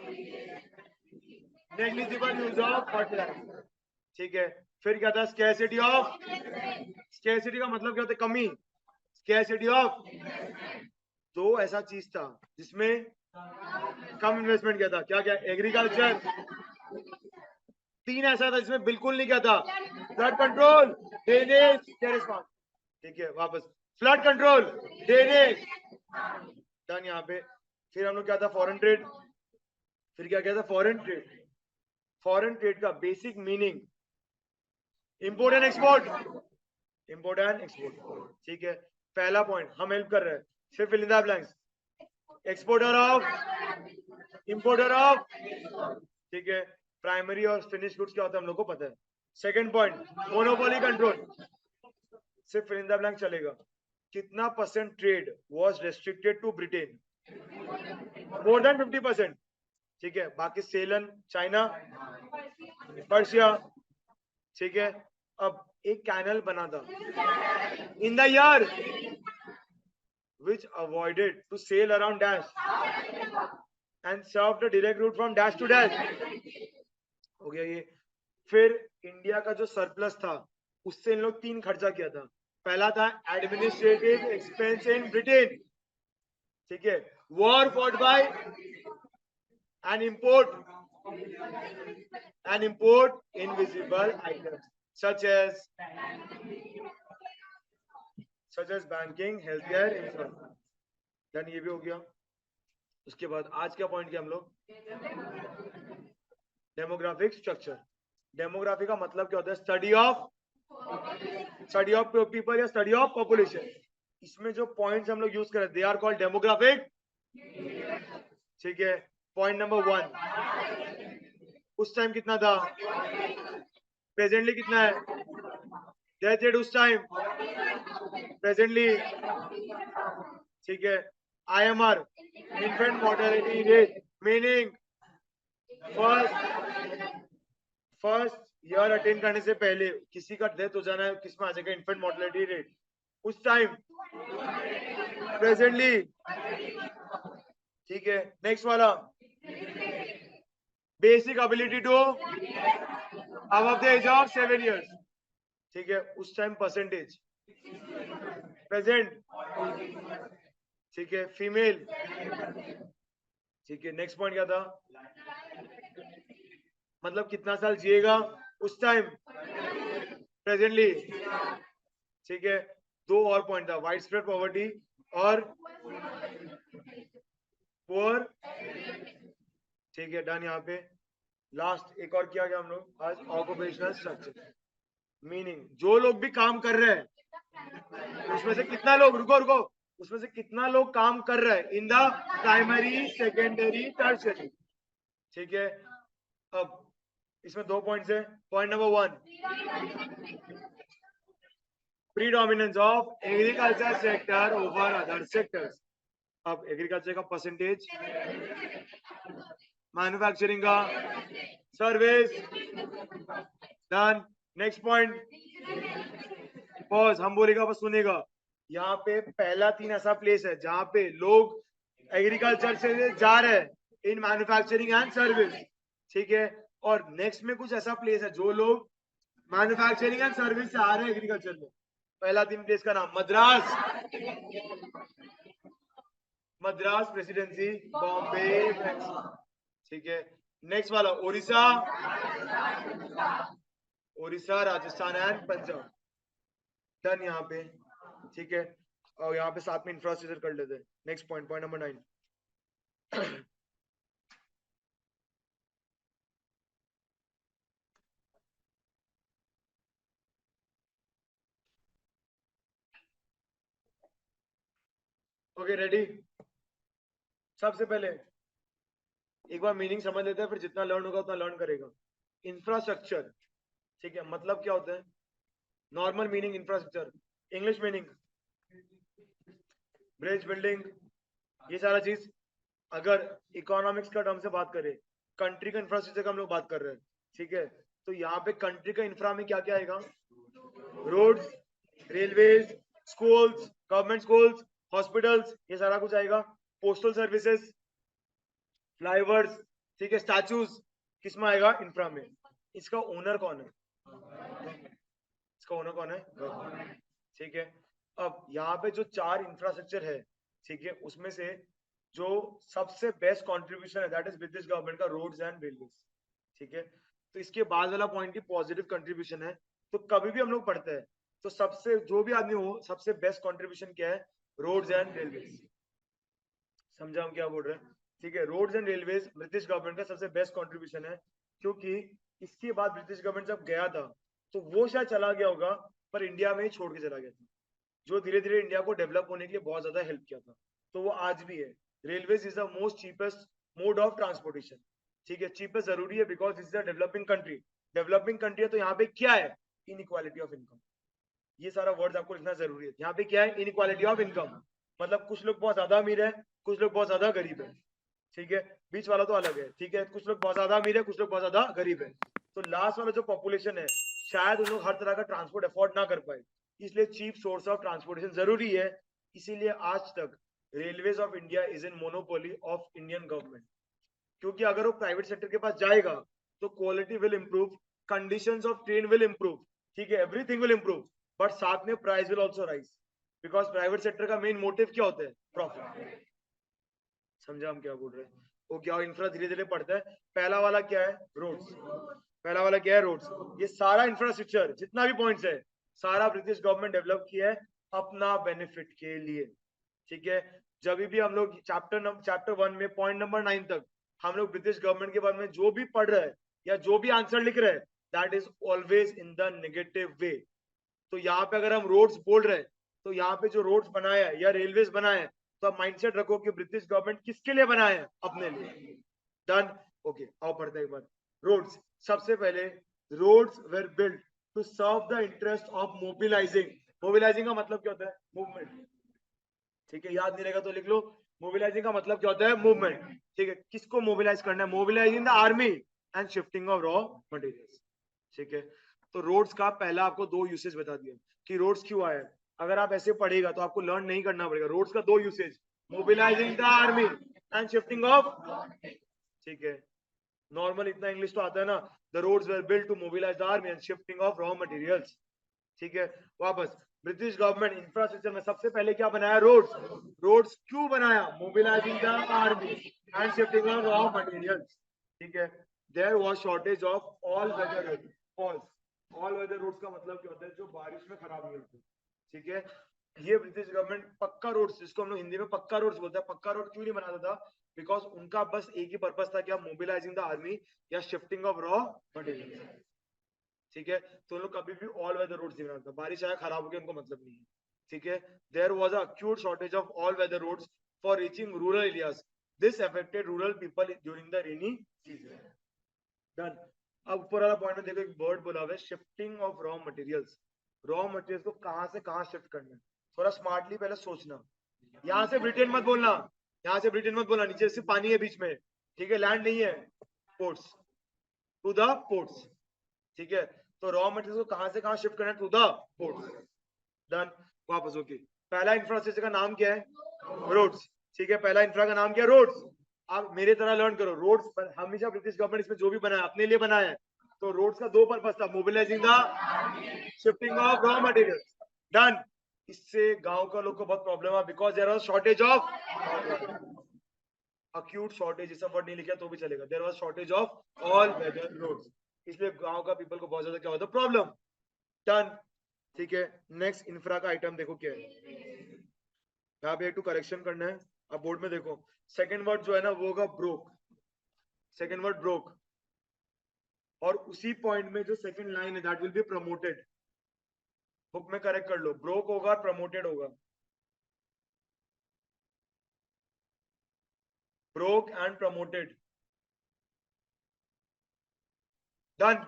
negligible use of fertiliser, ठीक है। फिर क्या था, स्कैरसिटी ऑफ, स्कैरसिटी का मतलब क्या होता है, कमी, स्कैरसिटी ऑफ, तो ऐसा चीज था जिसमें कम इन्वेस्टमेंट किया था, क्या क्या, एग्रीकल्चर, 3 ऐसा था जिसमें बिल्कुल नहीं किया था, flood control, drainage, terrace farm, ठीक है, वापस फ्लड कंट्रोल, ड्रेनेज, डन यहाँ पे। फिर हम लोग क्या था, फॉरेन ट्रेड, फिर क्या था, फॉरेन ट्रेड, फॉरेन ट्रेड का basic meaning import and export, import and export, ठीक है। पहला पॉइंट हम हेल्प कर रहे हैं, सिर्फ fill in the blanks, exporter of, importer of, ठीक है, प्राइमरी और फिनिश गुड्स क्या होता है हम लोग को पता है। सेकंड पॉइंट, मोनोपोली कंट्रोल, सिर्फ फिल इन द ब्लैंक चलेगा, कितना percent trade was restricted to Britain, more than 50%, ठीक है, बाकी सेलन, चाइना, पर्शिया, ठीक है। अब एक कैनल बना था in the year which avoided to sail around dash and served the direct route from dash to dash, हो गया ये। फिर इंडिया का जो सरप्लस था उससे इन लोग 3 खर्चा किया था, पहला था एडमिनिस्ट्रेटिव एक्सपेंस इन ब्रिटेन, ठीक है, war fought by and import invisible items such as banking, health care, insurance, done, ये भी हो गया। उसके बाद आज का पॉइंट क्या हम लोग, डेमोग्राफिक स्ट्रक्चर, डेमोग्राफी का मतलब क्या होता है, स्टडी ऑफ पीपल या स्टडी ऑफ पॉपुलेशन, इसमें जो पॉइंट्स हम लोग यूज कर रहे हैं दे आर कॉल्ड डेमोग्राफिक, ठीक है। पॉइंट नंबर 1, उस टाइम कितना था, प्रेजेंटली कितना है, डेथ रेट उस टाइम, प्रेजेंटली, ठीक है। IMR, infant mortality rate, meaning first year attain करने से पहले किसी का डेथ हो जाना है, किसमें आ जाएगा, इन्फेंट मोर्टेलिटी रेट, उस टाइम, प्रेजेंटली, ठीक है। नेक्स्ट वाला, basic ability to above the age of 7 years, ठीक है, उस टाइम परसेंटेज, प्रेजेंट, ठीक है, फीमेल, ठीक है। नेक्स्ट पॉइंट क्या था, मतलब कितना साल जिएगा उस टाइम, प्रेजेंटली, ठीक है। 2 और पॉइंट था, वाइड स्प्रेड पॉवर्टी और पुअर, ठीक है, डन। यहाँ पे लास्ट एक और किया गया हम लोग आज, ऑक्यूपेशनल स्ट्रक्चर, मीनिंग जो लोग भी काम कर रहे हैं उसमें से कितना लोग, रुको, उसमें से कितना लोग काम कर रहे हैं in the primary, secondary, tertiary, ठीक है। अब इसमें 2 पॉइंट्स है, point number 1, predominance of agriculture sector over other sectors, अब एग्रीकल्चर का परसेंटेज, मैन्युफैक्चरिंग का, service, done. Next point, pause, हम बोलेगा बस सुनेगा। यहाँ पे पहला 3 ऐसा प्लेस है जहां पे लोग एग्रीकल्चर से जा रहे हैं इन मैन्युफैक्चरिंग एंड सर्विस, ठीक है। और नेक्स्ट में कुछ ऐसा प्लेस है जो लोग मैन्युफैक्चरिंग एंड सर्विस से आ रहे हैं एग्रीकल्चर में। पहला 3 प्लेस का नाम, मद्रास, मद्रास प्रेसिडेंसी, बॉम्बे, ठीक है। नेक्स्ट वाला उड़ीसा, उड़ीसा, राजस्थान एंड पंजाब, डन यहाँ पे, ठीक है। और यहाँ पे साथ में इंफ्रास्ट्रक्चर कर लेते हैं। Next point, point number 9, okay ready. सबसे पहले एक बार मीनिंग समझ लेते हैं, फिर जितना लर्न होगा उतना लर्न करेगा। इंफ्रास्ट्रक्चर, ठीक है, मतलब क्या होता है? Normal meaning infrastructure, English meaning bridge, building, ये सारा चीज। अगर इकोनॉमिक्स का टर्म से बात करें, कंट्री का इंफ्रास्ट्रक्चर का हम लोग बात कर रहे हैं, ठीक है। तो यहाँ पे कंट्री का इंफ्रा में क्या क्या आएगा? Roads, railways, schools, government schools, hospitals, ये सारा कुछ आएगा। पोस्टल सर्विसेज, फ्लाईओवर्स, ठीक है, स्टैचूज, किसमें आएगा? इंफ्रा में। इसका ओनर कौन है? इसका ओनर कौन है? गवर्नमेंट, ठीक है। अब यहाँ पे जो 4 इंफ्रास्ट्रक्चर है, ठीक है, उसमें से जो सबसे बेस्ट कंट्रीब्यूशन है दैट इज ब्रिटिश गवर्नमेंट का रोड्स एंड रेलवेज, ठीक है। तो इसके बाद वाला पॉइंट ही पॉजिटिव कंट्रीब्यूशन है। तो कभी भी हम लोग पढ़ते हैं तो सबसे जो भी आदमी हो, सबसे बेस्ट कंट्रीब्यूशन क्या है? Roads and railways. समझा हम क्या बोल रहे हैं? ठीक है, roads and railways British government का सबसे बेस्ट कंट्रीब्यूशन है, क्योंकि इसके बाद ब्रिटिश गवर्नमेंट जब गया था तो वो शायद चला गया होगा, पर इंडिया में ही छोड़ के चला गया था, जो धीरे धीरे इंडिया को डेवलप होने के लिए बहुत ज्यादा हेल्प किया था। तो वो आज भी है। Railways is the most cheapest mode of transportation, ठीक है। चीपेस्ट जरूरी है because is the developing country. Developing country है तो यहाँ पे क्या है? Inequality of income. ये सारा वर्ड आपको लिखना जरूरी है। यहाँ पे क्या है? Inequality of income. मतलब कुछ लोग बहुत ज्यादा अमीर है, कुछ लोग बहुत ज्यादा गरीब है, ठीक है। बीच वाला तो अलग है, ठीक है। कुछ लोग बहुत ज्यादा अमीर है, कुछ लोग बहुत ज्यादा गरीब है। तो लास्ट वाला जो पॉपुलेशन है, शायद उन लोग हर तरह का ट्रांसपोर्ट अफोर्ड ना कर पाए, इसलिए चीप सोर्स ऑफ ट्रांसपोर्टेशन जरूरी है। इसीलिए आज तक railways of India is in monopoly of Indian government, क्योंकि अगर वो प्राइवेट सेक्टर के पास जाएगा तो quality will improve, conditions of train will improve, ठीक है, एवरीथिंग विल इंप्रूव, बट साथ में price will also rise, because private sector का मेन मोटिव क्या होता है? प्रॉफिट। समझा हम क्या बोल रहे हैं? वो क्या इंफ्रा धीरे धीरे पड़ता है। पहला वाला क्या है? रोड्स। पहला वाला क्या है? रोड्स। ये सारा इंफ्रास्ट्रक्चर जितना भी पॉइंट्स है, सारा ब्रिटिश गवर्नमेंट डेवलप किया है अपना बेनिफिट के लिए, ठीक है। जब भी हम लोग चैप्टर 1 में पॉइंट नंबर 9 तक हम लोग ब्रिटिश गवर्नमेंट के बारे में जो भी पढ़ रहे हैं या जो भी आंसर लिख रहे हैं, that is always in the negative way. तो यहाँ पे अगर हम रोड्स बोल रहे हैं, तो यहाँ पे जो रोड्स बनाया है या रेलवेज बनाया है, तो आप माइंडसेट रखो कि ब्रिटिश गवर्नमेंट किसके लिए बनाया है? अपने लिए। Done, okay. आओ पढ़ते हैं एक बार। रोड्स, सबसे पहले roads were built to serve the interest of mobilising. Mobilising का मतलब क्या होता है? मूवमेंट, ठीक है। याद नहीं रहेगा तो लिख लो। मोबिलाइजिंग का मतलब क्या होता है? मूवमेंट, ठीक है। किसको मोबिलाइज करना है? Mobilising the army and shifting of raw materials, ठीक है। तो रोड्स का पहला आपको 2 यूसेज बता दिया कि रोड्स क्यों आया। अगर आप ऐसे पढ़ेगा तो आपको लर्न नहीं करना पड़ेगा। रोड्स का 2 usage, mobilising the army and shifting of, ठीक है। नॉर्मल इतना इंग्लिश तो आता है ना, the roads were built to mobilise the army and shifting of raw materials, ठीक है। वापस, ब्रिटिश गवर्नमेंट इंफ्रास्ट्रक्चर में सबसे पहले क्या बनाया? रोड्स। रोड्स क्यों बनाया? Mobilising the army and shifting of raw materials, ठीक है। There was shortage of all weather roads. All weather roads का मतलब क्या होता है? जो बारिश में खराब नहीं होते, ठीक है। ये ब्रिटिश गवर्नमेंट पक्का रोड्स, जिसको हम लोग हिंदी में पक्का रोड्स बोलते हैं, पक्का रोड क्यों नहीं बनाता था? बिकॉज उनका बस एक ही पर्पस था, क्या? मोबिलाइजिंग द आर्मी या शिफ्टिंग ऑफ रॉ मटेरियल, ठीक है। तो लोग कभी भी ऑल वेदर रोड्स नहीं बनाता, बारिश आया खराब हो गया उनको मतलब नहीं है, ठीक है। There was a acute shortage of all weather roads for reaching rural areas, this affected rural people during the rainy season. Done. अब ऊपर वाला पॉइंट में देखो, एक वर्ड बोला हुआ है shifting of raw materials. Raw materials को कहां से कहां शिफ्ट करना है, थोड़ा स्मार्टली पहले सोचना। यहाँ से ब्रिटेन मत बोलना, यहाँ से ब्रिटेन मत बोलना, नीचे से पानी है बीच में, ठीक है, लैंड नहीं है। पोर्ट्स, टू द पोर्ट्स, ठीक है। तो रॉ मटेरियल को कहां से कहां शिफ्ट करना है, टू द पोर्ट्स। डन, वापस ओके। पहला इंफ्रास्ट्रक्चर का नाम क्या है, रोड्स, ठीक है, पहला इंफ्रा का नाम क्या है, रोड्स। आप मेरे तरह लर्न करो, रोड्स हमेशा ब्रिटिश गवर्नमेंट इसमें जो भी बनाया अपने लिए बनाया है। तो रोड्स का दो पर्पस था, mobilizing the shifting of raw material. Done. इससे गांव का लोग को बहुत प्रॉब्लम है, because there was shortage of, acute shortage, ये सब वर्ड नहीं लिखा तो भी चलेगा, there was shortage of all weather roads, इसलिए गांव का पीपल को बहुत ज्यादा क्या होता है, प्रॉब्लम। डन, ठीक है। नेक्स्ट इंफ्रा का आइटम देखो क्या है, यहाँ पे एक टू करेक्शन करना है। अब बोर्ड में देखो, सेकंड वर्ड जो है ना वो होगा ब्रोक, सेकंड वर्ड ब्रोक, और उसी पॉइंट में जो सेकंड लाइन है that will be promoted. Book में करेक्ट कर लो, ब्रोक होगा और प्रमोटेड होगा, broke and promoted. Done,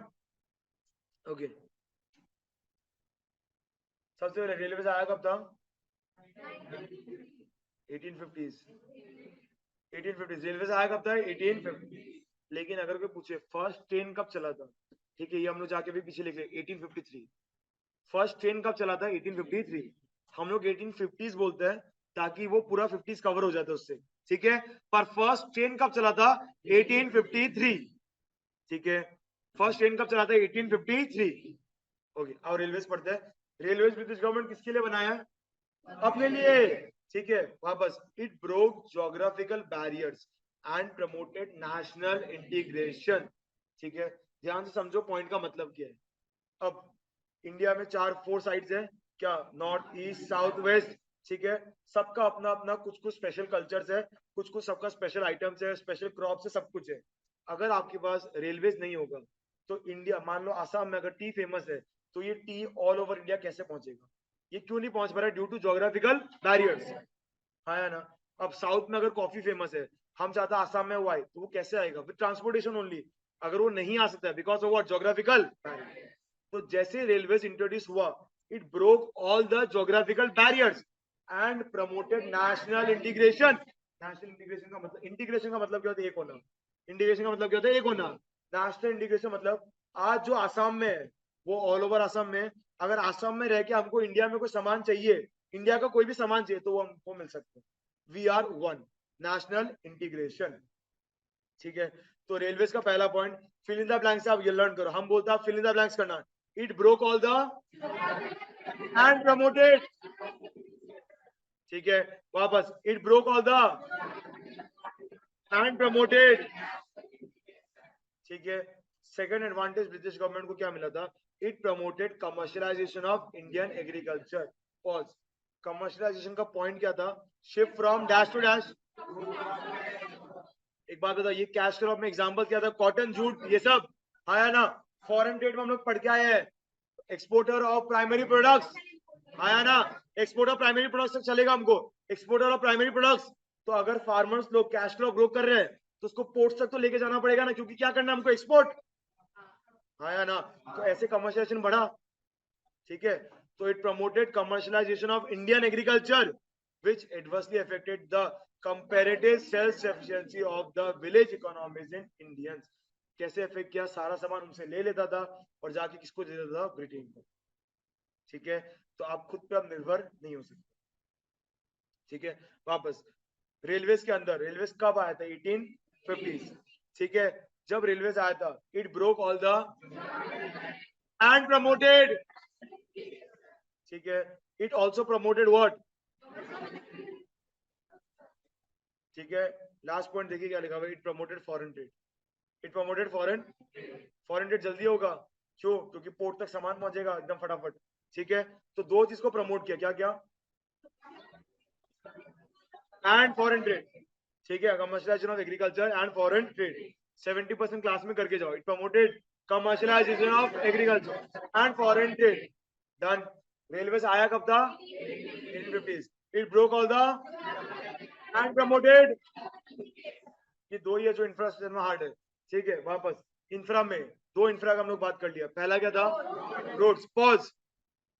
okay. सबसे पहले रेलवे से आया कब था, 1850s, 1850 रेलवे से आया कब था, 1850। लेकिन अगर कोई पूछे फर्स्ट ट्रेन कब चला था, ठीक है, ये हम लोग जाके भी पीछे लिख रहे 1853। फर्स्ट ट्रेन कब चला था, 1853। हम लोग 1850s बोलते हैं ताकि वो पूरा 50s कवर हो जाता है उससे, ठीक है। पर फर्स्ट ट्रेन कब चला था, 1853, ठीक है। फर्स्ट ट्रेन कब चला था, 1853, ओके। और रेलवेज पढ़ते हैं, रेलवेज ब्रिटिश गवर्नमेंट किसके लिए बनाया है, अपने लिए, ठीक है। वापस, it broke geographical barriers and promoted national integration, ठीक है। ध्यान से समझो पॉइंट का मतलब क्या है। अब इंडिया में फोर साइड्स है क्या, नॉर्थ ईस्ट साउथ वेस्ट, ठीक है। सबका अपना अपना कुछ कुछ स्पेशल कल्चर्स है, कुछ कुछ सबका स्पेशल आइटम्स है, स्पेशल क्रॉप्स है, सब कुछ है। अगर आपके पास रेलवेज नहीं होगा तो इंडिया, मान लो आसाम में अगर टी फेमस है तो ये टी ऑल ओवर इंडिया कैसे पहुंचेगा, ये क्यों नहीं पहुंच पा रहा है, ड्यू टू ज्योग्राफिकल बैरियर्स, है ना। अब साउथ में अगर कॉफी फेमस है, हम चाहते हैं आसाम में वो आए, तो वो कैसे आएगा, विद ट्रांसपोर्टेशन ओनली। अगर वो नहीं आ सकता है बिकॉज ऑफ व्हाट, ज्योग्राफिकल। तो जैसे रेलवेज इंट्रोड्यूस हुआ, it broke all the geographical barriers and promoted national integration. National integration का मतलब, इंटीग्रेशन का मतलब क्या होता है, एक होना। इंटीग्रेशन का मतलब क्या होता है, एक होना। नेशनल इंटीग्रेशन मतलब आज जो आसाम में है वो ऑल ओवर आसाम में, अगर आसाम में रह के हमको इंडिया में कोई सामान चाहिए, इंडिया का कोई भी सामान चाहिए तो वो हमको मिल सकता है। We are one, national integration, ठीक है। तो रेलवेज का पहला point, fill in the blanks आप ये लर्न करो, हम बोलते हैं फिल इन द ब्लैंक्स करना। It broke all the and promoted, ठीक है। वापस, it broke all the and promoted, ठीक है। सेकंड एडवांटेज ब्रिटिश गवर्नमेंट को क्या मिला था, it promoted commercialization of Indian agriculture. Pause, commercialization का पॉइंट क्या था, shift from dash to dash. एक बात बताओ, ये कैश क्रॉप में एग्जांपल क्या था, कॉटन, जूट, ये सब आया ना। फॉरेन ट्रेड में हम लोग पढ़ के आए हैं, एक्सपोर्टर ऑफ प्राइमरी प्रोडक्ट्स, आया ना। एक्सपोर्ट ऑफ प्राइमरी प्रोडक्ट्स तक चलेगा हमको, एक्सपोर्टर ऑफ प्राइमरी प्रोडक्ट्स। तो अगर फार्मर्स लोग कैश क्रॉप ग्रो कर रहे हैं तो उसको पोर्ट्स तक तो लेके जाना पड़ेगा ना, क्योंकि क्या करना है हमको, एक्सपोर्ट, आया ना। तो ऐसे कमर्शियलाइजेशन बढ़ा, ठीक है। तो it promoted commercialization of Indian agriculture which adversely affected the comparative self-sufficiency of the village economies in Indians। कैसे अफेक्ट किया, सारा सामान उनसे ले लेता था और जाके किसको दे देता था, ब्रिटेन को, ठीक है। तो आप खुद पे अब निर्भर नहीं हो सकते, ठीक है। वापस, रेलवेज के अंदर, रेलवेज कब आया था, 1850s, ठीक है। जब रेलवेज आया था, it broke all the and promoted, ठीक है। इट ऑल्सो प्रमोटेड व्हाट, ठीक है। लास्ट पॉइंट देखिए क्या लिखा हुआ है, it promoted foreign trade, it promoted foreign, foreign trade जल्दी होगा, क्यों, क्योंकि पोर्ट तक सामान पहुंचेगा एकदम फटाफट, ठीक है। तो दो चीज को प्रमोट किया, क्या क्या, एंड फॉरेन ट्रेड, ठीक है। Commercialisation of agriculture and foreign trade, 70% class में करके जाओ। It promoted commercialization of agriculture and foreign trade. Done. Railway से आया कब था, 1850s। It broke all the and promoted, ये दो ही है जो इंफ्रास्ट्रक्चर में हार्ड है, ठीक है। वापस, इंफ्रा में दो इंफ्रा का हम लोग बात कर लिया, पहला क्या था, रोड्स। पॉज,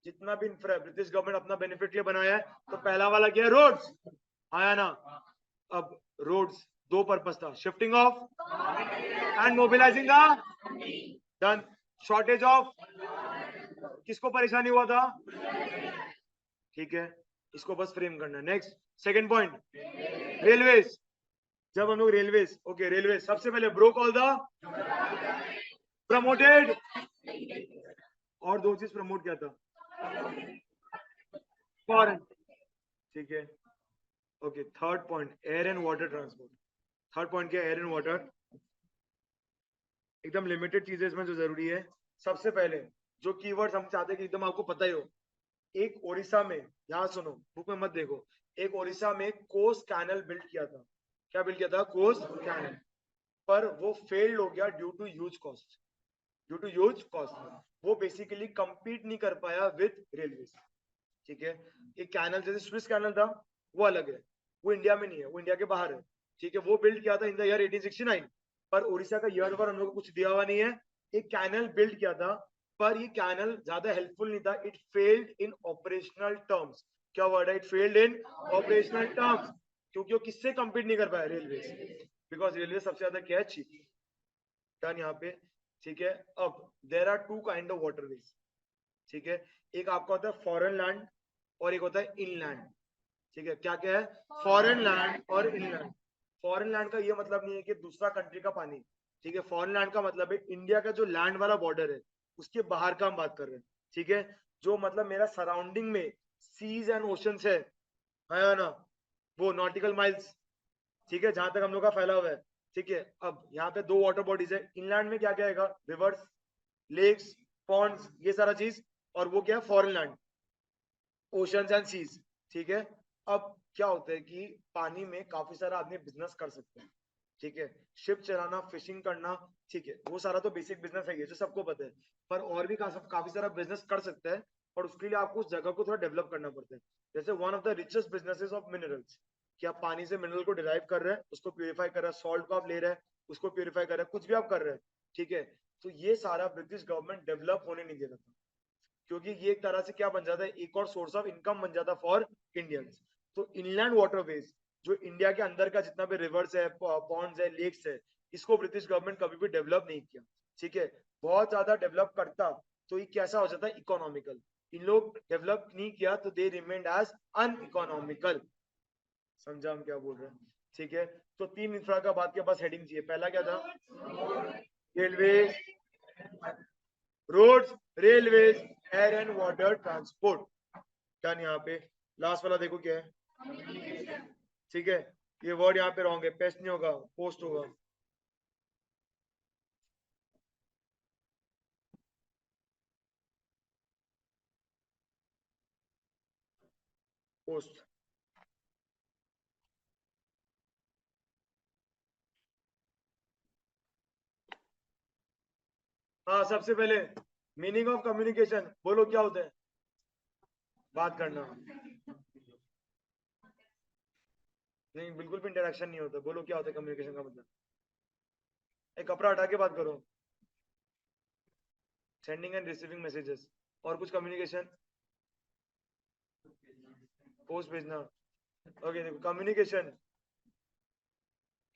जितना भी इंफ्रा ब्रिटिश गवर्नमेंट अपना बेनिफिट के लिए बनाया है, तो पहला वाला क्या है, रोड्स, आया ना? अब रोड्स दो पर्पस था, shifting of and mobilising the, done. Shortage of, किसको परेशानी हुआ था? ठीक है, इसको बस फ्रेम करना है। Next second point, railways. जब हम लोग रेलवेज, ओके रेलवे सबसे पहले ब्रोक ऑल द प्रमोटेड, और दो चीज प्रमोट किया था, फॉरेन। ठीक है, okay third point, air and water transport. Third point क्या, एयर एंड वाटर। एकदम लिमिटेड चीजें इसमें जो जरूरी है। सबसे पहले जो कीवर्ड्स हम चाहते हैं कि एकदम आपको पता ही हो, एक ओडिशा में, यहाँ सुनो बुक में मत देखो, एक ओडिशा में कोस्ट कैनल बिल्ड किया था। क्या बिल्ड किया था? Coast canal. पर वो फेल्ड हो गया due to huge cost, due to huge cost. वो बेसिकली कंपीट नहीं कर पाया विद रेलवे। ठीक है, एक कैनल जैसे स्विस कैनल था, वो अलग है, वो इंडिया में नहीं है, वो इंडिया के बाहर है। ठीक है, वो बिल्ड किया था इन द ईयर 1869, पर उड़ीसा का ईयर पर हम लोग को कुछ दिया हुआ नहीं है। एक कैनल बिल्ड किया था, पर ये कैनल ज्यादा हेल्पफुल नहीं था, it failed in operational terms. क्या वर्ड है? It failed in operational terms, क्योंकि वो किससे कंपीट नहीं कर पाया? रेलवे, बिकॉज रेलवे सबसे ज्यादा क्या है? चीप। डन यहाँ पे। ठीक है, अब there are two kind of waterways. ठीक है, एक आपका होता है फॉरेन लैंड और एक होता है इनलैंड। ठीक है, क्या क्या है? फॉरेन लैंड और इनलैंड। फॉरेन लैंड का ये मतलब नहीं है कि दूसरा कंट्री का पानी। ठीक है, फॉरेन लैंड का मतलब है इंडिया का जो लैंड वाला बॉर्डर है, उसके बाहर का हम बात कर रहे हैं। ठीक है, जो मतलब मेरा सराउंडिंग में सीज एंड ओशंस है ना, वो नॉटिकल माइल्स। ठीक है, जहां तक हम लोग का फैला हुआ है। ठीक है, अब यहाँ पे दो वाटर बॉडीज है। इनलैंड में क्या क्या आएगा? रिवर्स, लेक्स, पॉन्ड्स, ये सारा चीज। और वो क्या है? Foreign land, oceans and seas. ठीक है, अब क्या होता है कि पानी में काफी सारा आदमी बिजनेस कर सकते हैं। ठीक है, शिप चलाना, फिशिंग करना, ठीक है, वो सारा तो बेसिक बिजनेस है, ये जो सबको पता है। पर और भी काफी सारा बिजनेस कर सकता है, और उसके लिए आपको उस जगह को थोड़ा डेवलप करना पड़ता है। जैसे one of the richest businesses of minerals, कि आप पानी से मिनरल को डिराइव कर रहे हैं, उसको प्यूरिफाई कर रहे हैं, सॉल्ट को आप ले रहे हैं, उसको प्यूरिफाई कर रहे हैं, कुछ भी आप कर रहे हैं। ठीक है, तो ये सारा ब्रिटिश गवर्नमेंट डेवलप होने नहीं दे रहा था, क्योंकि ये एक तरह से क्या बन जाता है? एक और सोर्स ऑफ इनकम बन जाता फॉर इंडियंस। तो इनलैंड वाटरवेज, जो इंडिया के अंदर का जितना भी रिवर्स है, पॉन्ड्स है, लेक्स है, इसको ब्रिटिश गवर्नमेंट कभी भी डेवलप नहीं किया। ठीक है, बहुत ज्यादा डेवलप करता तो ये कैसा हो जाता है? इकोनॉमिकल। इन लोग डेवलप नहीं किया तो दे रिमेन्ड एज अनइकोनॉमिकल। समझा हम क्या बोल रहे हैं? ठीक है, तो तीन इंफ्रा का बात के पास हेडिंग चाहिए। पहला क्या था? Railway, roads, railways, air and water transport. Done. यहाँ पे लास्ट वाला देखो क्या है। ठीक है, ये वर्ड यहाँ पे रॉन्ग है, पेस्ट नहीं होगा, पोस्ट होगा। पोस्ट। हाँ, सबसे पहले मीनिंग ऑफ कम्युनिकेशन बोलो, क्या होता है? बात करना। नहीं, बिल्कुल भी इंटरेक्शन नहीं होता। बोलो क्या होता है कम्युनिकेशन का मतलब? एक कपड़ा हटा के बात करो, सेंडिंग एंड रिसीविंग मैसेजेस। और कुछ कम्युनिकेशन? पोस्ट भेजना। ओके देखो, कम्युनिकेशन,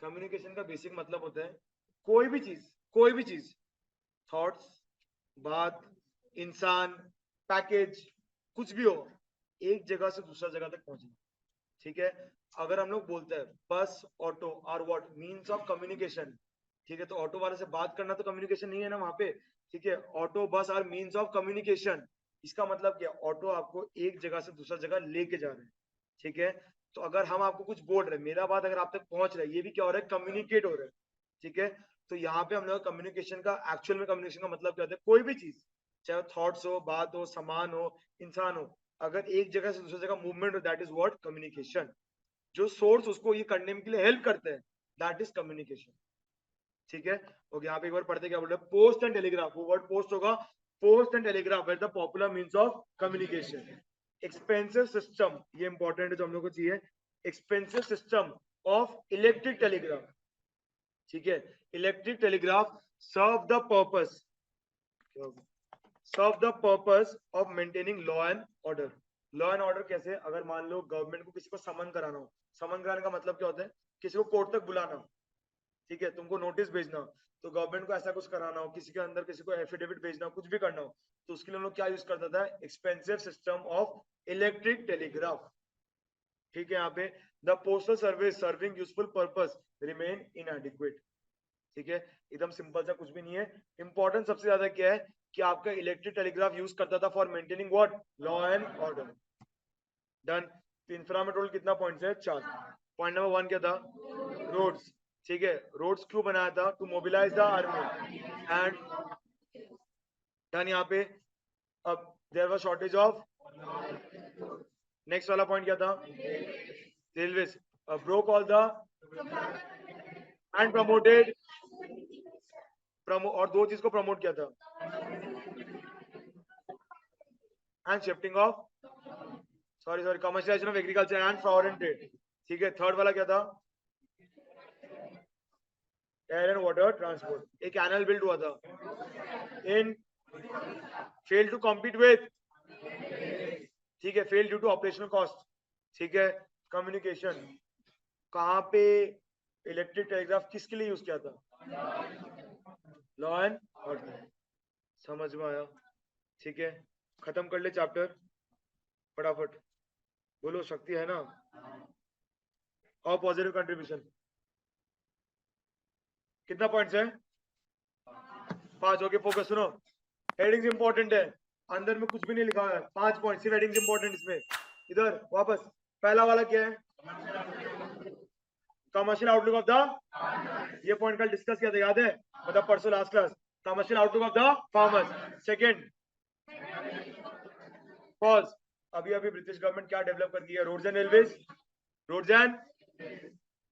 कम्युनिकेशन का बेसिक मतलब होता है कोई भी चीज, कोई भी चीज, थॉट्स, बात, इंसान, पैकेज, कुछ भी हो, एक जगह से दूसरा जगह तक पहुंचना। ठीक है, अगर हम लोग बोलते हैं bus, auto are what means of communication. ठीक है, तो ऑटो वाले से बात करना तो कम्युनिकेशन नहीं है ना वहां पे। ठीक है, auto bus are means of communication. इसका मतलब क्या? ऑटो आपको एक जगह से दूसरा जगह लेके जा रहे हैं। ठीक है, तो अगर हम आपको कुछ बोल रहे हैं, मेरा बात अगर आप तक पहुंच रहा है, ये भी क्या हो रहा है? कम्युनिकेट हो रहा है। ठीक है, तो यहाँ पे हम लोग कम्युनिकेशन का, एक्चुअल में कम्युनिकेशन का मतलब क्या होता है? कोई भी चीज, चाहे थॉट्स हो, बात हो, सामान हो, इंसान हो, अगर एक जगह से दूसरी जगह मूवमेंट हो, दैट इज व्हाट? कम्युनिकेशन। जो सोर्स उसको ये करने के लिए हेल्प करते हैं, दैट इज कम्युनिकेशन। ठीक है, ओके, यहाँ पे एक बार पढ़ते क्या बोल रहे हैं? पोस्ट एंड टेलीग्राफ, वो वर्ड पोस्ट होगा। Post and telegraph were the popular means of communication. Expensive system, ये इंपॉर्टेंट है जो हम लोग को चाहिए। Expensive system of electric telegraph. ठीक है, electric telegraph serve the purpose, serve the purpose of maintaining law and order. Law and order कैसे, अगर मान लो गवर्नमेंट को किसी को समन कराना हो, समन कराने का मतलब क्या होता है, किसी को कोर्ट तक बुलाना, ठीक है, तुमको नोटिस भेजना, तो गवर्नमेंट को ऐसा कुछ कराना हो, किसी के अंदर किसी को एफिडेविट भेजना, कुछ भी करना हो, तो उसके लिए हम लोग क्या यूज करता था, expensive system of electric telegraph, ठीक है। यहाँ पे the postal service serving useful purpose remain इनएडिक्वेट, ठीक है, एकदम सिंपल सा, कुछ भी नहीं है। इंपॉर्टेंट सबसे ज्यादा क्या है कि आपका इलेक्ट्रिक टेलीग्राफ यूज करता था for maintaining what, law and order. Done. तो इंफ्रा में टोटल कितना पॉइंट्स है, 4। पॉइंट नंबर 1 क्या था, रोड्स, ठीक है, रोड्स क्यों बनाया था, to mobilise the army and done. यहाँ पे अब there was shortage of, next वाला पॉइंट क्या था, railways broke all the and promoted, और दो चीज को प्रमोट किया था, and shifting of, sorry commercialization of agriculture and foreign trade, ठीक है। थर्ड वाला क्या था, एयर एंड वाटर ट्रांसपोर्ट, एक कैनल बिल्ड हुआ था, in fail to compete with, ठीक है, fail due to operational cost, ठीक है। कम्युनिकेशन, कहां पे इलेक्ट्रिक टेलीग्राफ किसके लिए यूज किया था, लॉ एंड ऑर्डर, समझ में आया, ठीक है। खत्म कर ले चैप्टर फटाफट, बोलो शक्ति है ना, और पॉजिटिव कंट्रीब्यूशन कितना पॉइंट्स है, 5। ओके फोकस, सुनो, हेडिंग्स इंपॉर्टेंट है, अंदर में कुछ भी नहीं लिखा हुआ है, 5 पॉइंट सिर्फ हेडिंग्स इंपॉर्टेंट इसमें। इधर वापस, पहला वाला क्या है, कमर्शियल आउटलुक ऑफ द, ये पॉइंट कल डिस्कस किया था, याद है, मतलब परसों last class, commercial outlook of the farmers. Second, pause, अभी अभी ब्रिटिश गवर्नमेंट क्या डेवलप कर दिया, roads and railways, roads and,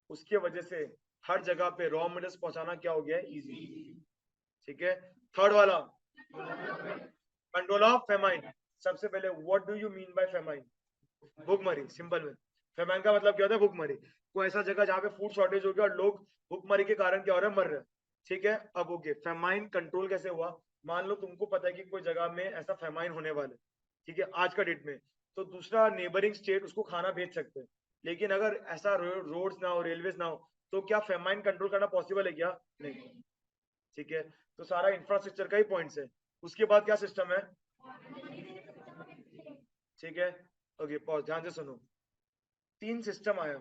उसके वजह से हर जगह पे रॉ मटेरियल्स पहुंचाना क्या हो गया है, इजी, ठीक है। थर्ड वाला, कंट्रोल ऑफ फेमाइन, सबसे पहले what do you mean by famine, भूखमरी, सिंपल में फेमाइन का मतलब क्या होता है, भूखमरी, कोई ऐसा जगह जहाँ पे फूड शॉर्टेज हो गया और लोग भूखमरी के कारण क्या हो रहा है, मर रहे हैं, ठीक है। अब ओके, फेमाइन कंट्रोल कैसे हुआ, मान लो तुमको पता है कि कोई जगह में ऐसा फेमाइन होने वाला है, ठीक है, आज का डेट में, तो दूसरा नेबरिंग स्टेट उसको खाना भेज सकते हैं, लेकिन अगर ऐसा रोड्स ना हो, रेलवेज ना हो, तो क्या फेमाइन कंट्रोल करना पॉसिबल है क्या, नहीं, ठीक है। तो सारा इंफ्रास्ट्रक्चर का ही पॉइंट्स है। उसके बाद क्या सिस्टम है, ठीक है, ओके पॉज, ध्यान से सुनो, 3 सिस्टम आया,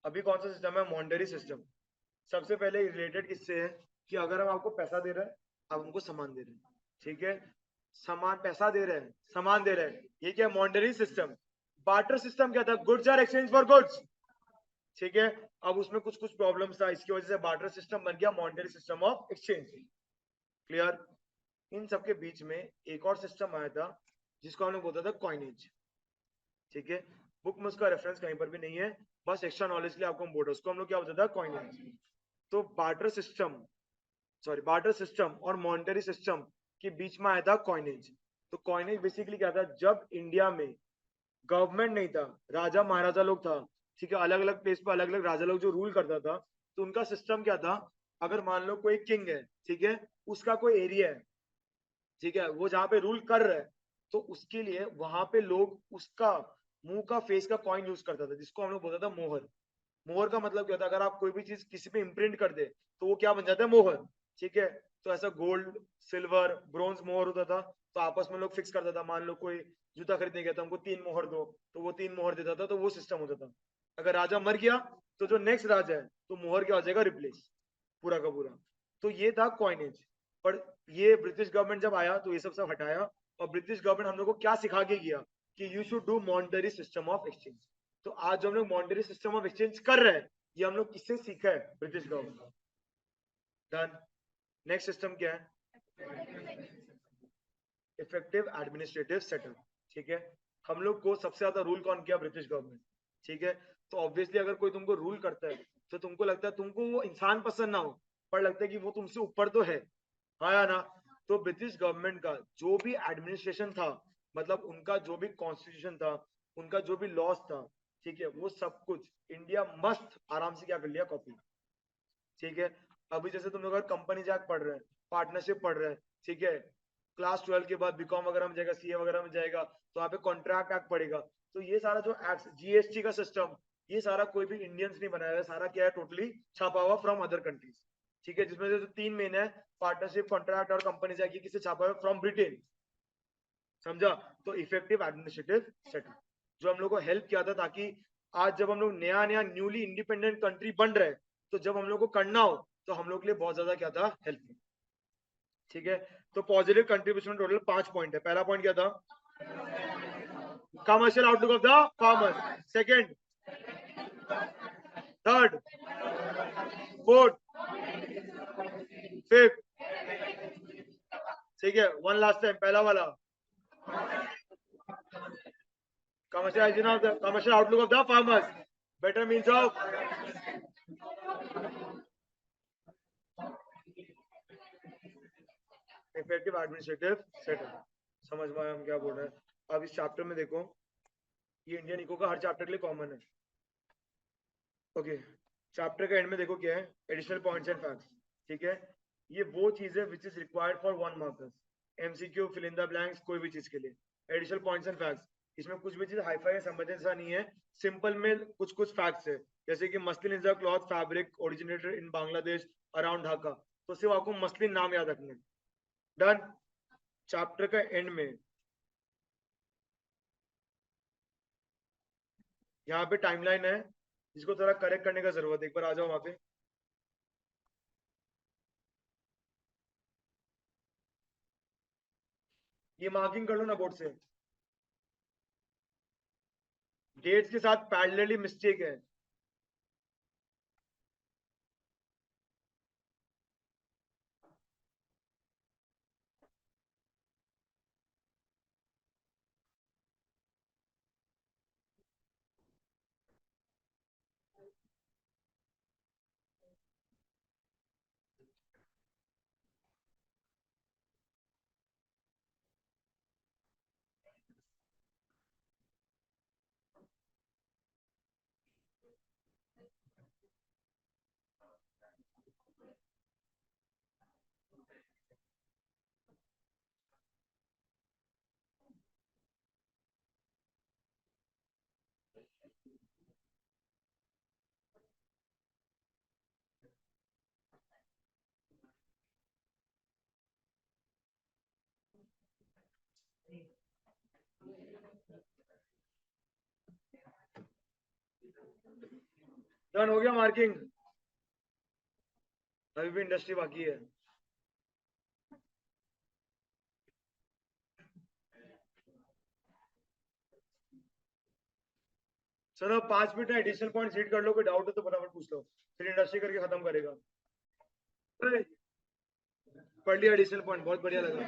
अभी कौन सा सिस्टम है, मॉनेटरी सिस्टम। सबसे पहले रिलेटेड किससे है, कि अगर हम आपको पैसा दे रहे हैं, आप हमको सामान दे रहे हैं, ठीक है, सामान, पैसा दे रहे हैं, सामान दे रहे हैं, ये क्या, मॉनेटरी सिस्टम। बार्टर सिस्टम क्या था, goods are exchange for goods, ठीक है। अब उसमें कुछ कुछ प्रॉब्लम्स था, इसकी वजह से बार्टर सिस्टम बन गया monetary system of exchange, clear. इन सबके बीच में एक और सिस्टम आया था जिसको हमने बोलता था कॉइनेज, ठीक है, बुक में उसका रेफरेंस कहीं पर भी नहीं है, बस एक्स्ट्रा नॉलेज के लिए आपको हम बोल रहे हैं, उसको हम लोग क्या बोलते थे, कॉइनेज। तो barter system, sorry barter system और मॉनेटरी सिस्टम के बीच में आया था कॉइनेज। तो कॉइनेज बेसिकली क्या था, जब इंडिया में गवर्नमेंट नहीं था, राजा महाराजा लोग था, ठीक है, अलग अलग प्लेस पे अलग अलग राजा लोग जो रूल करता था, तो उनका सिस्टम क्या था, अगर मान लो कोई किंग है, ठीक है, उसका कोई एरिया है, ठीक है, वो जहाँ पे रूल कर रहा है, तो उसके लिए वहां पे लोग उसका मुंह का फेस का कॉइन यूज करता था, जिसको हम लोग बोलता था मोहर। मोहर का मतलब क्या होता है, अगर आप कोई भी चीज किसी पे इम्प्रिंट कर दे तो वो क्या बन जाता है, मोहर, ठीक है। तो ऐसा गोल्ड, सिल्वर, ब्रोंज मोहर होता था, तो आपस में लोग फिक्स करता था, मान लो कोई जूता खरीदने गया था, हमको 3 मोहर दो, तो वो 3 मोहर देता था, तो वो सिस्टम होता था। अगर राजा मर गया तो जो नेक्स्ट राजा है, तो मोहर क्या हो जाएगा, रिप्लेस, पूरा का पूरा। तो ये था कॉइनेज। पर ये ब्रिटिश गवर्नमेंट जब आया तो ये सब हटाया, और ब्रिटिश गवर्नमेंट हम लोग को क्या सिखा के गया, कि you should do monetary system of exchange. तो आज जो हम लोग मॉनेटरी सिस्टम ऑफ एक्सचेंज कर रहे हैं, ये हम लोग किससे सीखा है, British government. Done. Next system क्या है, इफेक्टिव एडमिनिस्ट्रेटिव सेटअप, ठीक है। हम लोग को सबसे ज्यादा रूल कौन किया, ब्रिटिश गवर्नमेंट, ठीक है। तो ऑब्वियसली अगर कोई तुमको रूल करता है, तो तुमको लगता है, तुमको वो इंसान पसंद ना हो, पर लगता है कि वो तुमसे ऊपर तो है, हाँ या ना। तो ब्रिटिश गवर्नमेंट का जो भी एडमिनिस्ट्रेशन था, मतलब उनका जो भी कॉन्स्टिट्यूशन था, उनका जो भी लॉस था, ठीक है, वो सब कुछ इंडिया मस्त आराम से क्या कर लिया, कॉपी, ठीक है। अभी जैसे तुम लोग अगर कंपनी जैक पढ़ रहे हैं, पार्टनरशिप पढ़ रहे हैं, ठीक है, क्लास 12 के बाद बीकॉम वगैरह में जाएगा, सीए वगैरह में जाएगा, तो वहाँ पे कॉन्ट्रैक्ट एक्ट पड़ेगा। तो ये सारा जो एक्ट, जीएसटी का सिस्टम, ये सारा कोई भी इंडियंस नहीं बनाया है, सारा क्या है, टोटली छापा हुआ फ्रॉम अदर कंट्रीज। ठीक है, जिसमें से जो 3 मेन है, पार्टनरशिप, कॉन्ट्रैक्ट और कंपनी जाएगी, किसे छापा हुआ फ्रॉम ब्रिटेन, समझा। तो इफेक्टिव एडमिनिस्ट्रेटिव सेटअप जो हम लोग को हेल्प किया था, ताकि आज जब हम लोग नया नया न्यूली इंडिपेंडेंट कंट्री बन रहे हैं, तो जब हम लोग को करना हो तो हम लोग के लिए बहुत ज्यादा क्या था, हेल्प। ठीक है, तो पॉजिटिव कंट्रीब्यूशन टोटल 5 पॉइंट है। पहला पॉइंट क्या था, commercial outlook of the farmers, second, third, fourth, fifth. ठीक है, वन लास्ट टाइम, पहला वाला, commercial outlook of the farmers, better means of effective administrative setup. समझ में आया हम क्या बोल रहे हैं। अब इस चैप्टर में देखो, ये इंडियन इको का हर चैप्टर के लिए कॉमन है। ओके, चैप्टर का एंड में देखो क्या है, एडिशनल पॉइंट्स एंड फैक्ट्स। ठीक है, ये वो चीज है which is required for 1 markers, MCQ, fill in the blanks, कोई भी चीज के लिए। एडिशनल पॉइंट्स एंड फैक्ट्स, इसमें कुछ भी चीज हाईफाई समझने जैसा नहीं है, सिंपल में कुछ कुछ फैक्ट्स है, जैसे कि muslin is a cloth fabric originated in Bangladesh around Dhaka, तो सिर्फ आपको मस्लिन नाम याद रखना है। डन। चैप्टर का एंड में यहाँ पे टाइमलाइन है, जिसको थोड़ा करेक्ट करने का जरूरत है। एक बार आ जाओ वहां पे, ये मार्किंग कर लो ना बोर्ड से, डेट्स के साथ पैरेलली मिस्टेक है। डन हो गया मार्किंग, अभी भी इंडस्ट्री बाकी है। चलो 5 मिनट में एडिशनल पॉइंट रीड कर लो, कोई डाउट है तो फटाफट पूछ लो, फिर इंडस्ट्री करके खत्म करेगा। पढ़ लिया एडिशनल पॉइंट, बहुत बढ़िया लगा।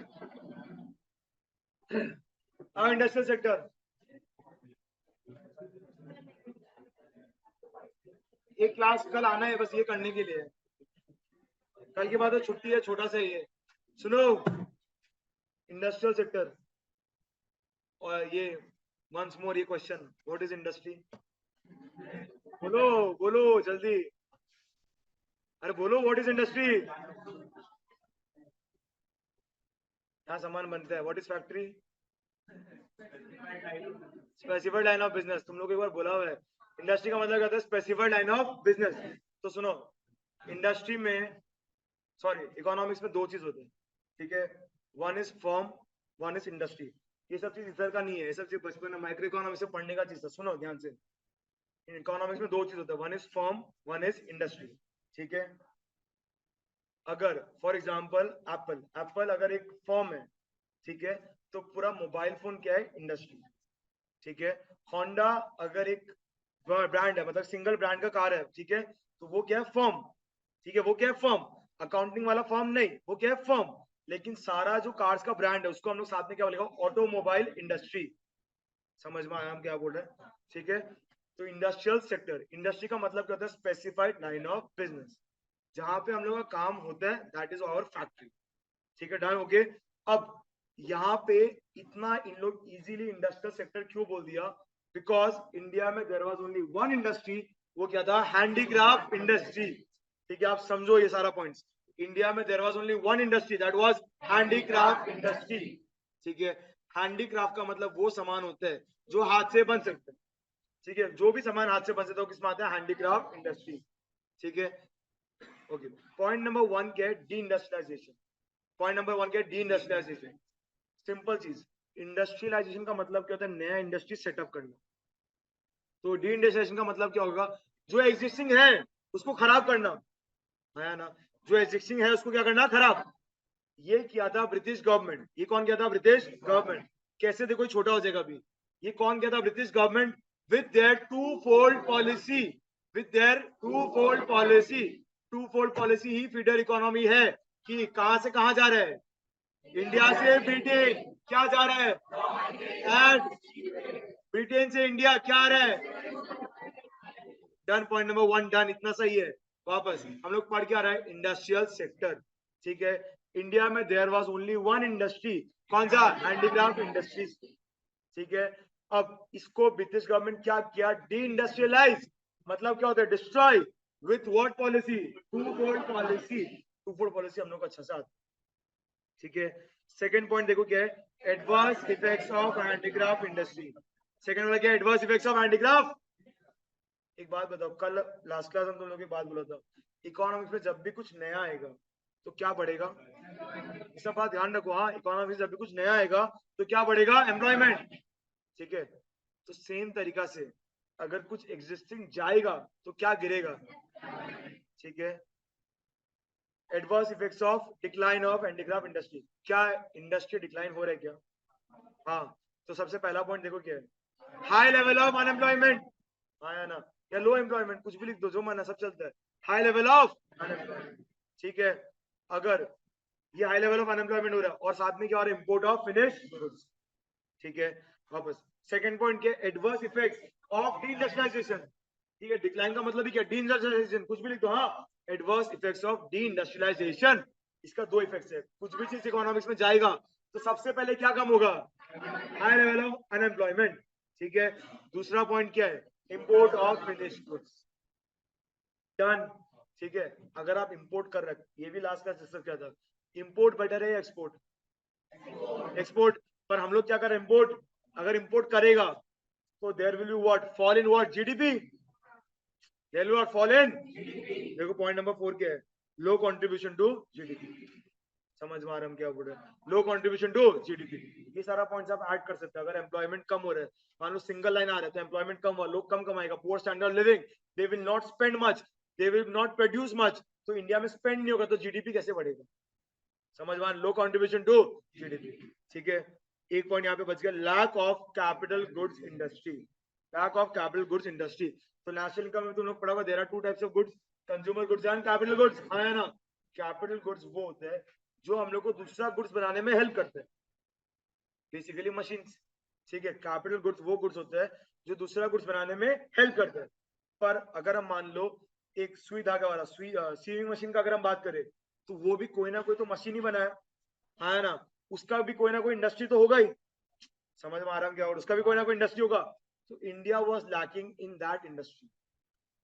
हाँ, इंडस्ट्रियल सेक्टर, एक क्लास कल आना है बस ये करने के लिए, कल के बाद तो छुट्टी है, छोटा सा ही है। सुनो, इंडस्ट्रियल सेक्टर, और ये वंस मोर ये क्वेश्चन, व्हाट इज इंडस्ट्री? बोलो बोलो जल्दी, अरे बोलो, व्हाट इज इंडस्ट्री? यहाँ सामान बनता है। What is factory? Specified line of business, तुम लोग एक बार बोला हुआ है। इंडस्ट्री का मतलब क्या होता है? Specified line of business. तो सुनो, इंडस्ट्री में, सॉरी, इकोनॉमिक्स में 2 चीज होते हैं। ठीक है, one is firm, one is industry. ये सब चीज इधर का नहीं है, ये सब चीज बचपन में माइक्रो इकोनॉमिक्स से पढ़ने का चीज है। सुनो ध्यान से, इकोनॉमिक्स में 2 चीज होता है, one is firm, one is industry. ठीक है, अगर फॉर एग्जाम्पल एप्पल, एप्पल अगर एक फर्म है, ठीक है, तो पूरा मोबाइल फोन क्या है? इंडस्ट्री। ठीक है, होंडा अगर एक ब्रांड है, मतलब सिंगल ब्रांड का कार है, ठीक है, तो वो क्या है? फर्म। ठीक है, वो क्या है? फर्म। अकाउंटिंग वाला फर्म नहीं, वो क्या है? फर्म। लेकिन सारा जो कार्स का ब्रांड है उसको हम लोग साथ में क्या बोलेगा? Automobile industry. समझ में आया हम क्या बोल रहे हैं? ठीक है, तो इंडस्ट्रियल सेक्टर, इंडस्ट्री का मतलब क्या होता है? स्पेसिफाइड लाइन ऑफ बिजनेस, जहां पे हम लोग का काम होता है, दैट इज आवर फैक्ट्री। ठीक है, डन। ओके, अब यहाँ पे इतना इन लोग इजीली इंडस्ट्रियल सेक्टर क्यों बोल दिया? बिकॉज इंडिया में there was only one industry, वो क्या था? Handicraft industry. ठीक है, आप समझो ये सारा पॉइंट्स। इंडिया में there was only one industry, that was handicraft industry. ठीक है, हैंडीक्राफ्ट का मतलब वो सामान होता है जो हाथ से बन सकते हैं। ठीक है, जो भी सामान हाथ से बन सकता है किसमें आता है? Handicraft industry. ठीक है, ओके। पॉइंट नंबर 1 क्या है? D industrialisation. पॉइंट नंबर 1 क्या है? Deindustrialization. सिंपल चीज, इंडस्ट्रियलाइजेशन का मतलब क्या होता है? नया इंडस्ट्री सेटअप करना। तो डी इंडस्ट्रियलाइजेशन का मतलब क्या होगा? जो एग्जिस्टिंग है उसको खराब करना है ना, जो एग्जिस्टिंग है उसको क्या करना? खराब। ये किया था ब्रिटिश गवर्नमेंट। ये कौन किया था? British government. कैसे? देखो छोटा हो जाएगा अभी। ये कौन किया था? British government, with their twofold policy. With their twofold policy. Twofold policy ही फीडर इकोनॉमी है कि कहां से कहां जा रहा है? इंडिया से ब्रिटेन क्या जा रहा है? एंड ब्रिटेन से इंडिया क्या आ रहा है? डन। Point number 1 done. इतना सही है। वापस हम लोग पढ़ के आ रहा है इंडस्ट्रियल सेक्टर। ठीक है, इंडिया में there was only one industry. कौन सा? Handicraft industries. ठीक है, अब इसको ब्रिटिश गवर्नमेंट क्या किया? Deindustrialize. मतलब क्या होता है? Destroy. With what policy? Twofold policy. Twofold policy हम लोग को अच्छा से आता। ठीक है, सेकंड पॉइंट देखो क्या है? Adverse effects of handicraft industry. Second वाला क्या है? Adverse effects of handicraft. एक बात बताओ, कल लास्ट क्लास में तुम लोग की बात बोला था, इकोनॉमिक्स में जब भी कुछ नया आएगा तो क्या बढ़ेगा? सब बात ध्यान रखो। हाँ, इकोनॉमिक्स जब भी कुछ नया आएगा तो क्या बढ़ेगा? एम्प्लॉयमेंट। ठीक है, तो सेम तरीका से अगर कुछ एग्जिस्टिंग जाएगा तो क्या गिरेगा? ठीक है, adverse effects of decline of handicraft industry. क्या इंडस्ट्री डिक्लाइन हो रहा है क्या? हाँ, तो सबसे पहला पॉइंट देखो क्या है? High level of unemployment. हाँ या ना, या लो एम्प्लॉयमेंट, कुछ भी लिख दो, जो माना सब चलता है। High level of unemployment. ठीक है, अगर ये हाई लेवल ऑफ अनएम्प्लॉयमेंट हो रहा है और साथ में क्या हो रहा है? Import of finish goods. ठीक है, वापस सेकंड पॉइंट क्या? Adverse effects of deindustrialization. ठीक है, डिक्लाइन का मतलब ही क्या? डी इंडस्ट्रियलाइजेशन, कुछ भी लिख दो। हाँ, adverse effects of deindustrialization. इसका दो इफेक्ट्स है। कुछ भी चीज इकोनॉमिक्स में जाएगा तो सबसे पहले क्या कम होगा? High level of unemployment. ठीक है, दूसरा पॉइंट क्या है? Import of finish goods. Done. ठीक है, अगर आप इंपोर्ट कर रहे, ये भी लास्ट का डिस्कस किया था, इंपोर्ट बेटर है या एक्सपोर्ट? एक्सपोर्ट। पर हम लोग क्या कर रहे हैं? इंपोर्ट। अगर इंपोर्ट करेगा तो there will be what? Fall in what? GDP. There will what? Fall in. देखो पॉइंट नंबर 4 क्या है? Low contribution to GDP. समझ में आ रहा है क्या बोल रहे हैं? Low contribution to GDP. ये सारा पॉइंट्स आप ऐड कर सकते हैं। अगर एम्प्लॉयमेंट कम हो रहा है, मान लो सिंगल लाइन आ रहा है तो एम्प्लॉयमेंट कम हुआ, लोग कम कमाएगा, poor standard living, they will not spend much, they will not produce much, तो इंडिया में स्पेंड नहीं होगा तो जीडीपी कैसे बढ़ेगा? समझ में? Low contribution to GDP. ठीक है, एक पॉइंट यहाँ पे बच गया, lack of capital goods industry. Lack of capital goods industry. तो नेशनल इनकम में तुम लोग पढ़ा होगा, there are two types of goods, consumer goods and capital goods. हाँ है ना, कैपिटल गुड्स वो होते हैं जो हम लोग को दूसरा गुड्स बनाने में हेल्प करते हैं, बेसिकली मशीन। ठीक है, कैपिटल गुड्स वो गुड्स होते हैं जो दूसरा गुड्स बनाने में हेल्प करते हैं। पर अगर हम मान लो एक सुई धागा वाला सीविंग मशीन का अगर हम बात करें तो वो भी कोई ना कोई तो मशीन ही बनाया, है ना, उसका भी कोई ना कोई इंडस्ट्री तो होगा ही। समझ में आ रहा है क्या? और उसका भी कोई ना कोई इंडस्ट्री होगा। तो India was lacking in that industry.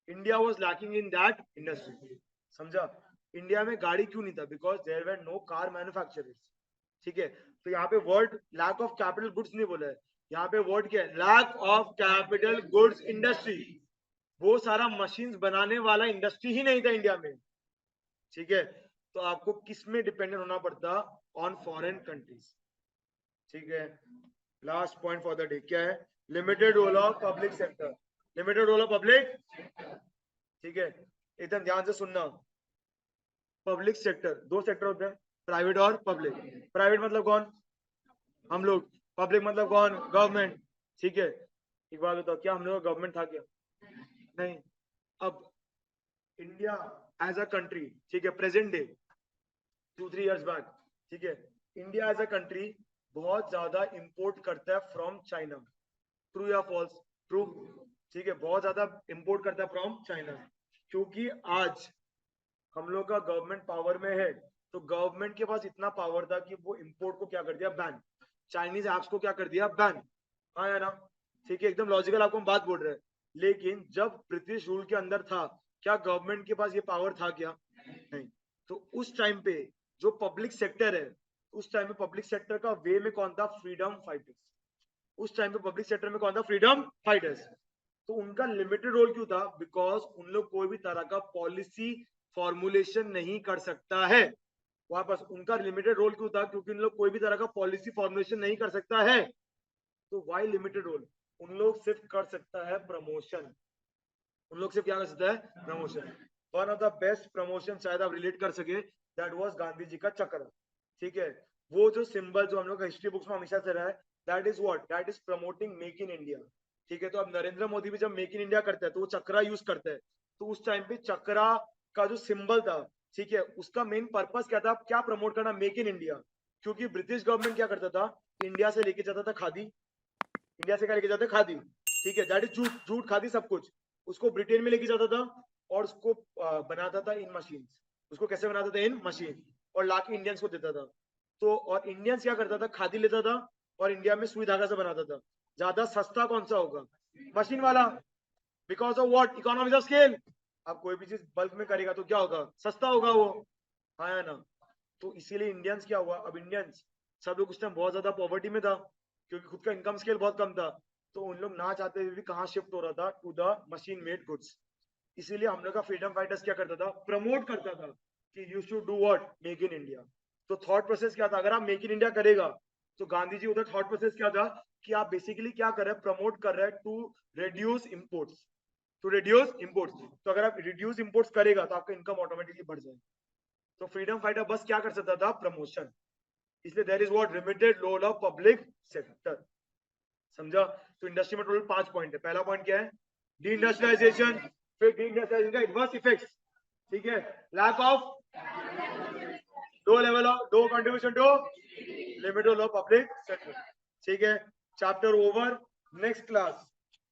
India was lacking in that industry. समझा? इंडिया में गाड़ी क्यों नहीं था? Because there were no car manufacturers. ठीक है, तो यहाँ पे word lack of capital goods नहीं बोला है, यहाँ पे वर्ड क्या है? Lack of capital goods industry. वो सारा मशीन्स बनाने वाला इंडस्ट्री ही नहीं था इंडिया में। ठीक है, तो आपको किस में डिपेंडेंट होना पड़ता? On foreign countries. ठीक है, last point for the day क्या है? Limited role of public sector. Limited role of public. ठीक है, एकदम ध्यान से सुनना। पब्लिक सेक्टर, दो सेक्टर होते हैं, प्राइवेट और पब्लिक। प्राइवेट मतलब कौन? हम लोग। पब्लिक मतलब कौन? गवर्नमेंट। ठीक है, एक बात बताओ, क्या हम लोग का गवर्नमेंट था क्या? नहीं। अब इंडिया एज अ कंट्री, ठीक है, प्रेजेंट डे 2-3 years बैक, ठीक है, इंडिया एज अ कंट्री बहुत ज्यादा इंपोर्ट करता है फ्रॉम चाइना। ट्रू या फॉल्स? ट्रू। ठीक है, बहुत ज्यादा इंपोर्ट करता है फ्रॉम चाइना, क्योंकि आज हम लोग का गवर्नमेंट पावर में है, तो गवर्नमेंट के पास इतना पावर था कि वो इंपोर्ट को क्या कर दिया? बैन। चाइनीज एप्स को क्या कर दिया? बैन। हाँ या ना? ठीक है, एकदम लॉजिकल आपको हम बात बोल रहे हैं। लेकिन जब ब्रिटिश रूल के अंदर था, क्या गवर्नमेंट के पास ये पावर था क्या? नहीं। तो उस टाइम पे जो पब्लिक सेक्टर है, उस टाइम पे पब्लिक सेक्टर का वे में कौन था? Freedom fighters. उस टाइम पे पब्लिक सेक्टर में कौन था? Freedom fighters. तो उनका लिमिटेड रोल क्यों था? बिकॉज उन लोग कोई भी तरह का पॉलिसी फॉर्मुलेशन नहीं कर सकता है। वापस उनका लिमिटेड रोल क्यों था? क्योंकि उन लोग कोई भी तरह का पॉलिसी फॉर्मुलेशन नहीं कर सकता है। तो वाई लिमिटेड रोल? उन लोग सिर्फ कर सकता है प्रमोशन। उन लोग सिर्फ क्या कर सकता है? Promotion. One of the best promotion शायद आप रिलेट कर सके, दैट वाज गांधी जी का चक्र। ठीक है, वो जो सिंबल जो हम लोग का हिस्ट्री बुक्स में हमेशा से रहा है, that is what? That is promoting make in India. ठीक है, तो अब नरेंद्र मोदी भी जब मेक इन इंडिया करता है तो वो चक्रा यूज करता है। तो उस टाइम पे चक्रा का जो सिंबल था, ठीक है, उसका मेन पर्पस क्या था? क्या प्रमोट करना? Make in India. क्योंकि ब्रिटिश गवर्नमेंट क्या करता था? इंडिया से लेके जाता था खादी। इंडिया से क्या लेके जाते? खादी। ठीक है, that is jute, jute khadi सब कुछ। उसको ब्रिटेन में लेके जाता था और उसको बनाता था इन मशीन। उसको कैसे बनाता था? इन मशीन। और लाके इंडियंस को देता था। तो और इंडियंस क्या करता था? खादी लेता था और इंडिया में सुई धागा से बनाता था। ज्यादा सस्ता कौन सा होगा? मशीन वाला। Because of what? Economics of scale. अब कोई भी चीज बल्क में करेगा तो क्या होगा? सस्ता होगा वो। हाँ या ना? तो इसीलिए इंडियंस क्या हुआ? अब इंडियंस सब लोग उस टाइम बहुत ज्यादा पॉवर्टी में था, क्योंकि खुद का इनकम स्केल बहुत कम था। तो उन लोग ना चाहते हुए भी कहाँ शिफ्ट हो रहा था? To the machine made goods. इसीलिए हम लोग का फ्रीडम फाइटर्स क्या करता था? प्रमोट करता था कि you should do what? Make in India. तो थॉट प्रोसेस क्या था? अगर आप मेक इन इंडिया करेगा तो गांधी जी उधर थॉट प्रोसेस क्या था कि आप बेसिकली क्या कर रहे हैं? प्रमोट कर रहे हैं to reduce imports. To reduce imports. तो अगर आप रिड्यूस इंपोर्ट्स करेगा तो आपका इनकम ऑटोमेटिकली बढ़ जाएगा। तो फ्रीडम फाइटर बस क्या कर सकता था? प्रमोशन। इसलिए there is what? Limited role of public sector. समझा? तो इंडस्ट्री में टोटल 5 पॉइंट है। पहला पॉइंट क्या है? Deindustrialization. फिर डी इंडस्ट्रियलाइजेशन का एडवर्स इफेक्ट्स। ठीक है, लैक ऑफ दो लेवल ऑफ दो contribution to limited role of public sector. ठीक है, चैप्टर ओवर। नेक्स्ट क्लास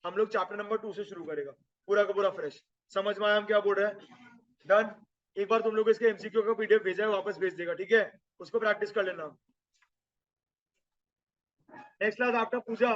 हम लोग चैप्टर नंबर 2 से शुरू करेगा, पूरा का पूरा फ्रेश। समझ में आया हम क्या बोल रहे हैं? डन। एक बार तुम लोग इसके एमसीक्यू का पीडीएफ भेजा है, वापस भेज देगा। ठीक है, उसको प्रैक्टिस कर लेना। नेक्स्ट क्लास आपका पूजा